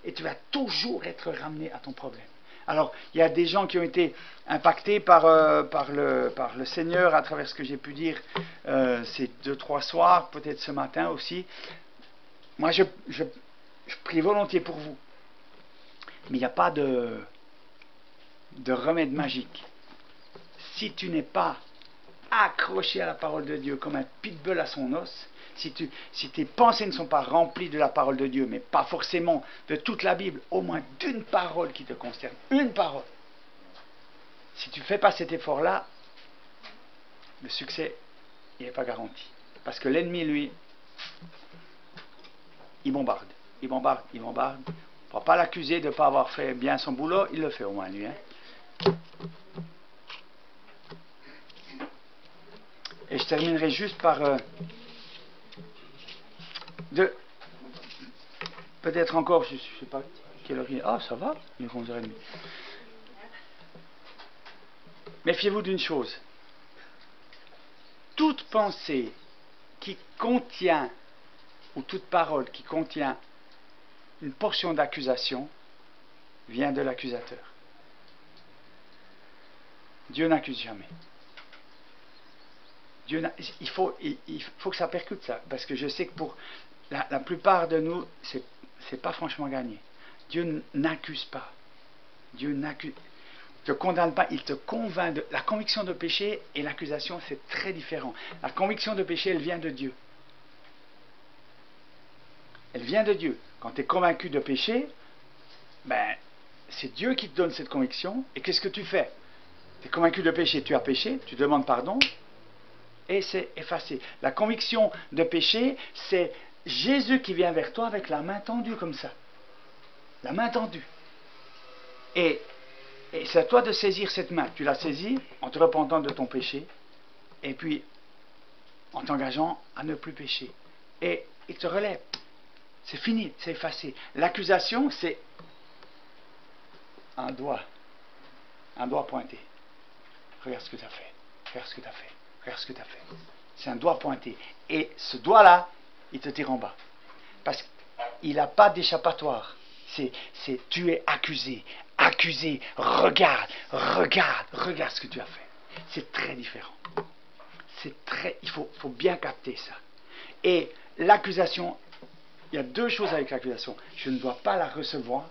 Et tu vas toujours être ramené à ton problème. Alors, il y a des gens qui ont été impactés par le Seigneur à travers ce que j'ai pu dire ces 2-3 soirs, peut-être ce matin aussi. Moi, je prie volontiers pour vous. Mais il n'y a pas de remède magique. Si tu n'es pas accroché à la parole de Dieu comme un pitbull à son os, si tes pensées ne sont pas remplies de la parole de Dieu, mais pas forcément de toute la Bible, au moins d'une parole qui te concerne, une parole. Si tu ne fais pas cet effort-là, le succès, il n'est pas garanti. Parce que l'ennemi, lui, il bombarde. Il bombarde. On ne va pas l'accuser de ne pas avoir fait bien son boulot, il le fait au moins lui. Et je terminerai juste par peut-être encore, je ne sais pas quelle heure il est. Ah, ça va, il est 11h30. Méfiez-vous d'une chose. Toute pensée qui contient, ou toute parole qui contient une portion d'accusation, vient de l'accusateur. Dieu n'accuse jamais. il faut que ça percute ça, parce que je sais que pour la plupart de nous, c'est pas franchement gagné. Dieu n'accuse pas. Dieu n'accuse, te condamne pas, il te convainc de... La conviction de péché et l'accusation, c'est très différent. La conviction de péché, elle vient de Dieu. Elle vient de Dieu. Quand tu es convaincu de péché, ben, c'est Dieu qui te donne cette conviction. Et qu'est-ce que tu fais? Tu es convaincu de péché, tu as péché, tu demandes pardon, et c'est effacé. La conviction de péché, c'est Jésus qui vient vers toi avec la main tendue comme ça. La main tendue. Et c'est à toi de saisir cette main. Tu la saisis en te repentant de ton péché, et puis en t'engageant à ne plus pécher. Et il te relève. C'est fini, c'est effacé. L'accusation, c'est un doigt pointé. Regarde ce que tu as fait, regarde ce que tu as fait, regarde ce que tu as fait. C'est un doigt pointé. Et ce doigt-là, il te tire en bas. Parce qu'il n'a pas d'échappatoire. C'est tu es accusé, regarde ce que tu as fait. C'est très différent. Il faut bien capter ça. Et l'accusation, il y a deux choses avec l'accusation. Je ne dois pas la recevoir.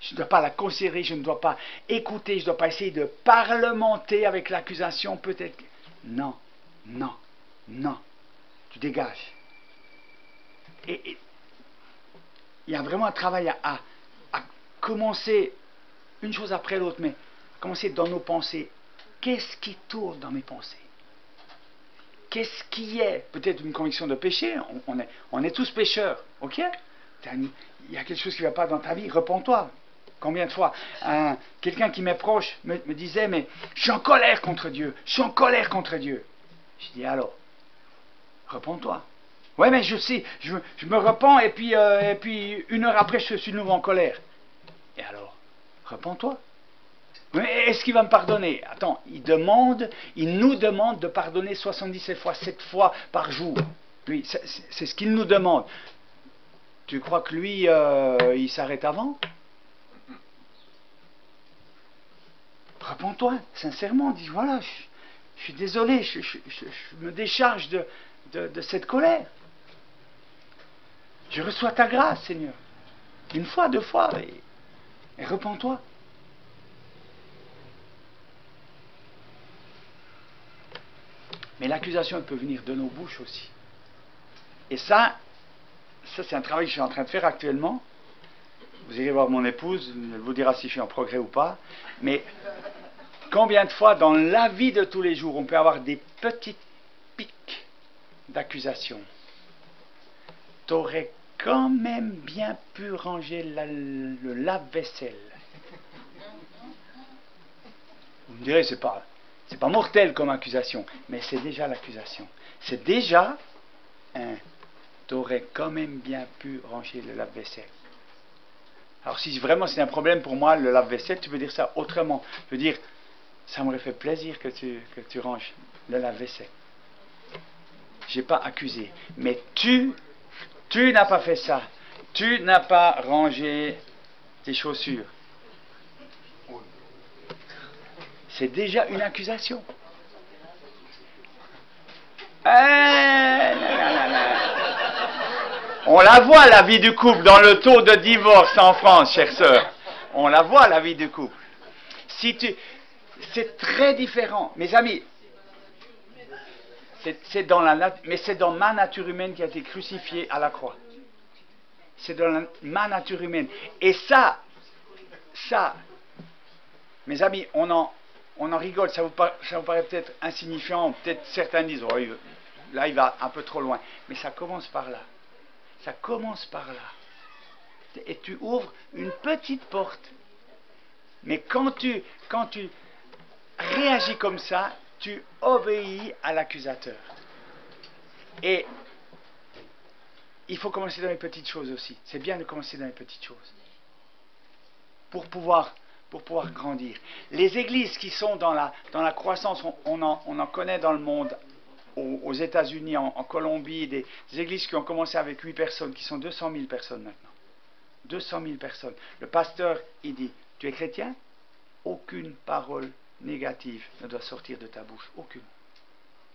Je ne dois pas la considérer, je ne dois pas écouter, je ne dois pas essayer de parlementer avec l'accusation, peut-être. Non. Tu dégages. Et il y a vraiment un travail à commencer une chose après l'autre, mais commencer dans nos pensées. Qu'est-ce qui tourne dans mes pensées? Qu'est-ce qui est? Peut-être une conviction de péché, on est tous pécheurs, ok? Il y a quelque chose qui ne va pas dans ta vie, repens-toi. Combien de fois quelqu'un qui m'est proche me disait, mais je suis en colère contre Dieu, je dis alors, repens-toi. Ouais, mais je sais, je me repens et puis une heure après je suis de nouveau en colère. Et alors, repens-toi. Mais est-ce qu'il va me pardonner? Attends, il nous demande de pardonner 77 fois, 7 fois par jour. Lui, c'est ce qu'il nous demande. Tu crois que lui, il s'arrête avant? Repens-toi, sincèrement, dis voilà, je suis désolé, je me décharge de cette colère. Je reçois ta grâce, Seigneur. Une fois, deux fois, et repens-toi. Mais l'accusation, elle peut venir de nos bouches aussi. Et ça c'est un travail que je suis en train de faire actuellement. Vous irez voir mon épouse, elle vous dira si je suis en progrès ou pas. Mais combien de fois dans la vie de tous les jours, on peut avoir des petites piques d'accusation. T'aurais quand même bien pu ranger le lave-vaisselle. Vous me direz, c'est pas mortel comme accusation, mais c'est déjà l'accusation. C'est déjà t'aurais quand même bien pu ranger le lave-vaisselle. Alors si vraiment c'est un problème pour moi, le lave-vaisselle, tu peux dire ça autrement. Je veux dire, ça m'aurait fait plaisir que tu ranges le lave-vaisselle. J'ai pas accusé. Mais tu n'as pas fait ça. Tu n'as pas rangé tes chaussures. C'est déjà une accusation. On la voit, la vie du couple, dans le taux de divorce en France, chère sœur. On la voit, la vie du couple. C'est très différent. Mes amis, mais c'est dans ma nature humaine qui a été crucifiée à la croix. C'est dans ma nature humaine. Et ça, mes amis, on en rigole, ça vous paraît peut-être insignifiant, peut-être certains disent, oh, là il va un peu trop loin. Mais ça commence par là. Ça commence par là. Et tu ouvres une petite porte. Mais quand tu réagis comme ça, tu obéis à l'accusateur. Et il faut commencer dans les petites choses aussi. C'est bien de commencer dans les petites choses. Pour pouvoir grandir. Les églises qui sont dans la croissance, on en connaît dans le monde, aux États-Unis, en Colombie, des églises qui ont commencé avec 8 personnes, qui sont 200 000 personnes maintenant. 200 000 personnes. Le pasteur, il dit, tu es chrétien? Aucune parole négative ne doit sortir de ta bouche. Aucune.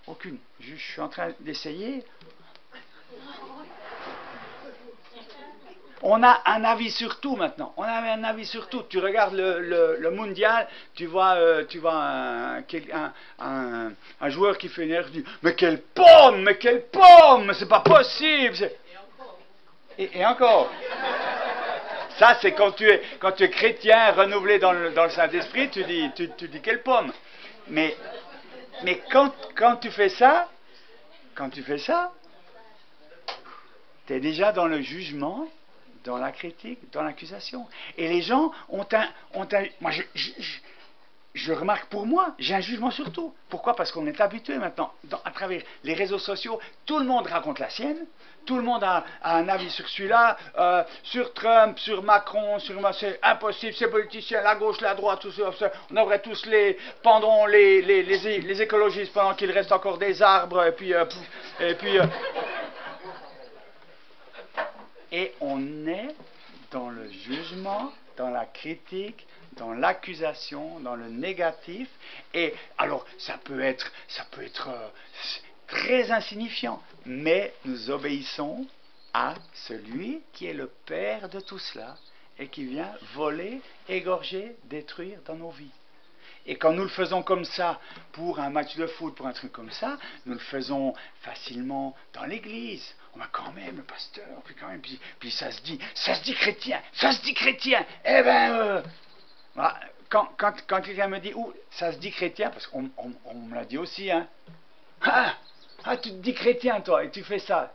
Aucune. Je suis en train d'essayer. On a un avis sur tout maintenant. On a un avis sur tout. Tu regardes le mondial, tu vois un joueur qui fait une erreur, tu dis mais quelle pomme, c'est pas possible. Et encore. Ça, c'est quand tu es chrétien, renouvelé dans le Saint-Esprit, tu dis quelle pomme. Mais quand tu fais ça, tu es déjà dans le jugement, dans la critique, dans l'accusation. Et les gens ont un moi, je remarque pour moi, j'ai un jugement sur tout. Pourquoi? Parce qu'on est habitué maintenant, à travers les réseaux sociaux, tout le monde raconte la sienne, tout le monde a un avis sur celui-là, sur Trump, sur Macron, c'est impossible, ces politiciens, la gauche, la droite, tout ça, on devrait tous pendant les écologistes, pendant qu'il reste encore des arbres, et on est dans le jugement, dans la critique, dans l'accusation, dans le négatif. Et alors, ça peut être très insignifiant, mais nous obéissons à celui qui est le Père de tout cela et qui vient voler, égorger, détruire dans nos vies. Et quand nous le faisons comme ça, pour un match de foot, pour un truc comme ça, nous le faisons facilement dans l'église. On va quand même, le pasteur, puis ça se dit chrétien, eh ben, voilà. Quand quelqu'un me dit, ça se dit chrétien, parce qu'on me l'a dit aussi, hein. Tu te dis chrétien, toi, et tu fais ça.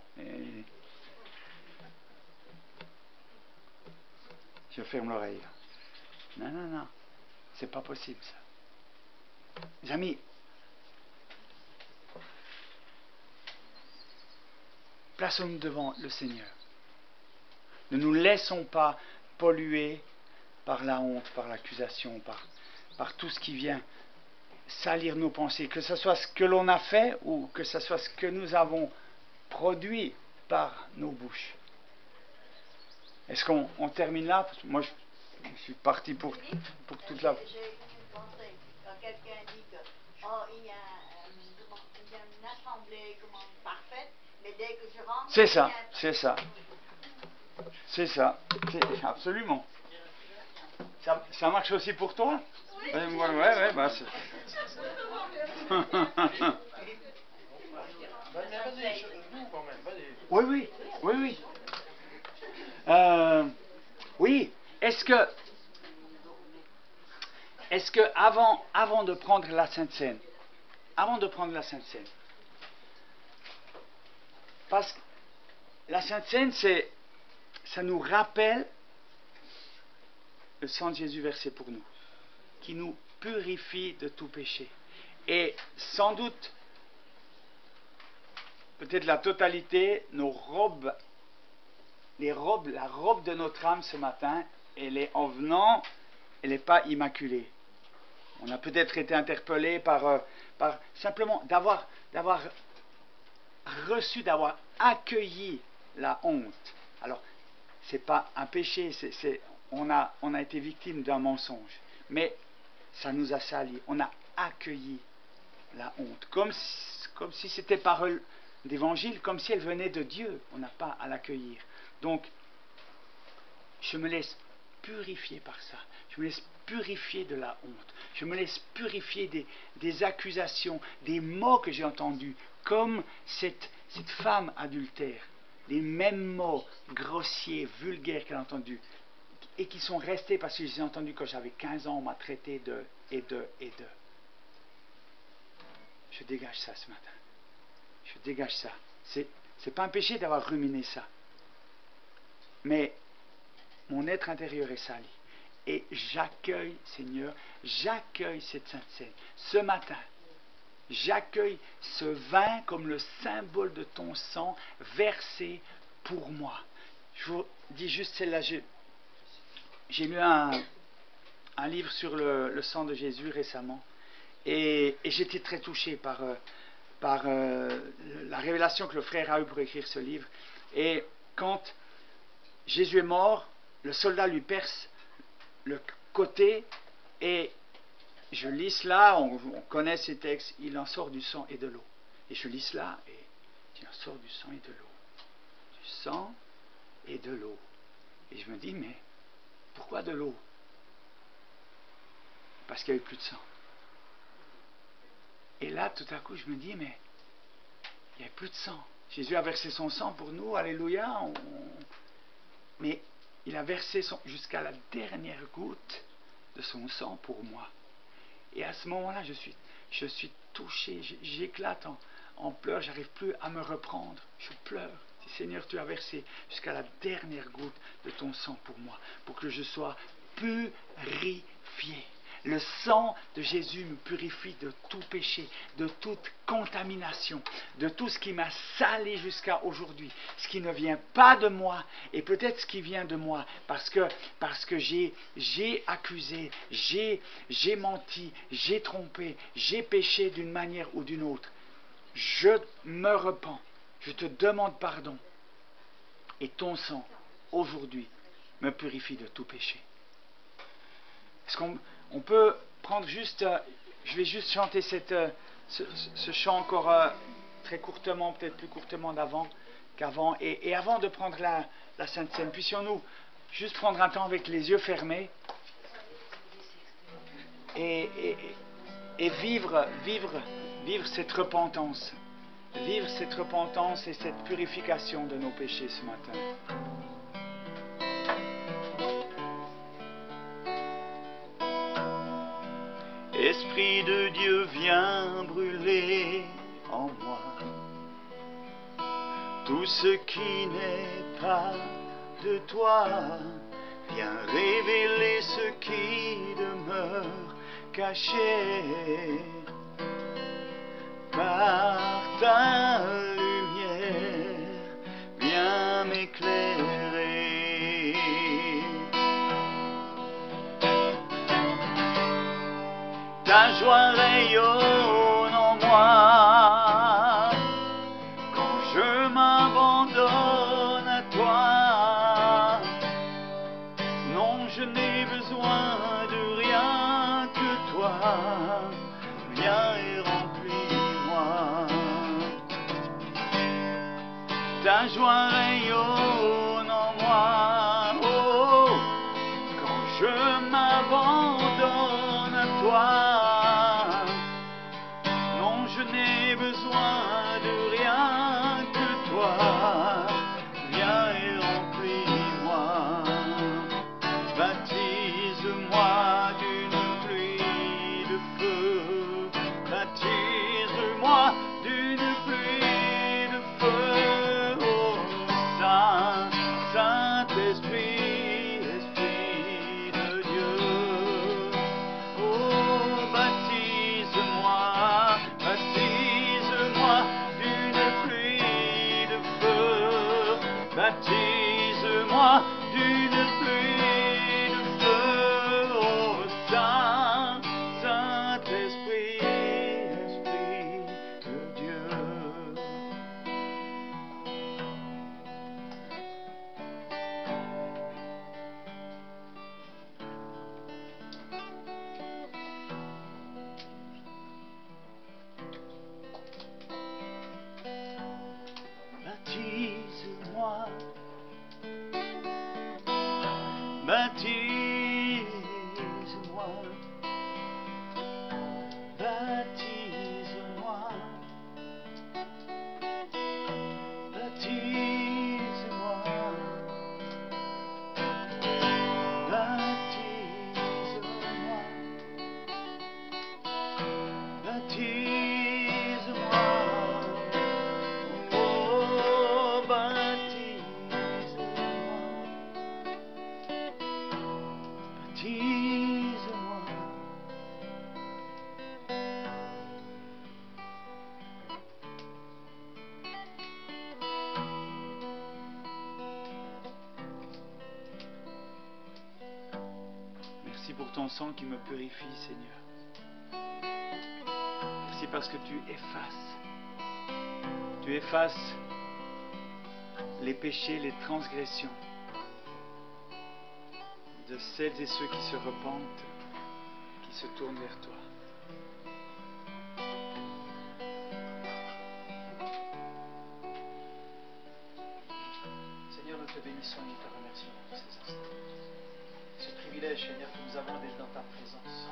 Je ferme l'oreille. Non, c'est pas possible, ça. Les amis, plaçons-nous devant le Seigneur. Ne nous laissons pas polluer par la honte, par l'accusation, par tout ce qui vient salir nos pensées, que ce soit ce que l'on a fait ou que ce soit ce que nous avons produit par nos bouches. Est-ce qu'on termine là? Parce que moi, je suis parti pour toute la... J'ai une pensée. Quand quelqu'un dit que il y a une assemblée parfaite, mais dès que je rentre... C'est ça, absolument. Ça marche aussi pour toi? Oui. Ouais, bah c'est... Oui. Oui, est-ce que avant de prendre la Sainte Seine, parce que la Sainte Seine, ça nous rappelle le sang de Jésus versé pour nous, qui nous purifie de tout péché. Et sans doute, peut-être la totalité, la robe de notre âme ce matin, en venant, elle n'est pas immaculée. On a peut-être été interpellé par simplement d'avoir reçu, d'avoir accueilli la honte. Alors, c'est pas un péché, on a été victime d'un mensonge, mais ça nous a salis. On a accueilli la honte, comme si c'était parole d'évangile, comme si elle venait de Dieu. On n'a pas à l'accueillir. Donc, je me laisse purifier par ça. Je me laisse purifier de la honte. Je me laisse purifier des accusations, des mots que j'ai entendus, comme cette femme adultère. Les mêmes mots grossiers, vulgaires qu'elle a entendus, et qui sont restés parce que je les ai entendus quand j'avais 15 ans, on m'a traité de. Je dégage ça ce matin. Je dégage ça. C'est pas un péché d'avoir ruminé ça. Mais mon être intérieur est sali. Et j'accueille, Seigneur, cette Sainte Seine. Ce matin, j'accueille ce vin comme le symbole de ton sang versé pour moi. Je vous dis juste celle-là. J'ai lu un livre sur le sang de Jésus récemment. Et j'étais très touché par la révélation que le frère a eue pour écrire ce livre. Et quand Jésus est mort, le soldat lui perce le côté, et je lis cela, on connaît ces textes, il en sort du sang et de l'eau. Et je lis cela et il en sort du sang et de l'eau. Du sang et de l'eau. Et je me dis, mais pourquoi de l'eau? Parce qu'il n'y avait plus de sang. Et là, tout à coup, je me dis, mais il n'y avait plus de sang. Jésus a versé son sang pour nous, alléluia. Mais il a versé jusqu'à la dernière goutte de son sang pour moi. Et à ce moment-là, je suis touché, j'éclate en pleurs, j'arrive plus à me reprendre. Je pleure. Seigneur, tu as versé jusqu'à la dernière goutte de ton sang pour moi, pour que je sois purifié. Le sang de Jésus me purifie de tout péché, de toute contamination, de tout ce qui m'a salé jusqu'à aujourd'hui, ce qui ne vient pas de moi et peut-être ce qui vient de moi parce que j'ai accusé, j'ai menti, j'ai trompé, j'ai péché d'une manière ou d'une autre. Je me repens, je te demande pardon et ton sang aujourd'hui me purifie de tout péché. Est-ce qu'on peut prendre juste, je vais juste chanter ce chant encore très courtement, peut-être plus courtement qu'avant, et avant de prendre la Sainte Seine, puissions-nous juste prendre un temps avec les yeux fermés et vivre cette repentance, et cette purification de nos péchés ce matin. Esprit de Dieu, viens brûler en moi tout ce qui n'est pas de toi. Viens révéler ce qui demeure caché par ta lumière. Viens m'éclairer. Ta joie rayonne en moi quand je m'abandonne à toi. Non, je n'ai besoin de rien que toi. Viens et remplis-moi. Ta joie rayonne en moi. Oh, quand je m'abandonne à toi, non, je n'ai besoin de rien que toi. Viens et remplis-moi. Baptise-moi d'une pluie de feu. Baptise-moi d'une pluie de feu. Oh, Saint-Esprit, Esprit de Dieu. Oh, baptise-moi d'une pluie de feu. Baptise-moi d'une pluie de feu. Oh, Saint-Esprit, Esprit de Dieu. Baptise-moi, baptise-moi, baptise-moi, baptise-moi, baptise-moi, baptise-moi. Oh, baptise-moi, baptise-moi. Merci pour ton sang qui me purifie, Seigneur. Merci parce que tu effaces les péchés, les transgressions de celles et ceux qui se repentent, qui se tournent vers toi. bénissons et nous te remercions pour ces instants. Ce privilège, Seigneur, que nous avons d'être dans ta présence.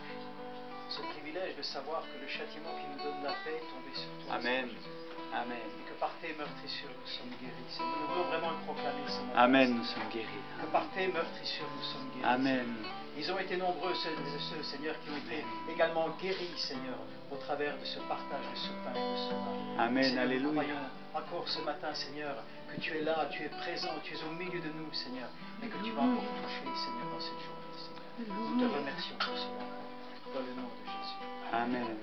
Ce privilège de savoir que le châtiment qui nous donne la paix est tombé sur toi. Amen. Seigneur. Amen. Et que par tes meurtrissures nous sommes guéris. Seigneur. Nous voulons vraiment le proclamer ce matin. Amen, nous sommes guéris. Que par tes meurtrissures nous sommes guéris. Amen. Ils ont été nombreux, ceux, Seigneur, qui ont été également guéris, Seigneur, au travers de ce partage de ce pain et de ce vin. Amen, Seigneur, nous alléluia. croyons encore ce matin, Seigneur, que tu es là, tu es présent, tu es au milieu de nous, Seigneur, et que tu vas encore toucher, Seigneur, dans cette journée, Seigneur. Nous te remercions pour cela, dans le nom de Jésus. Amen.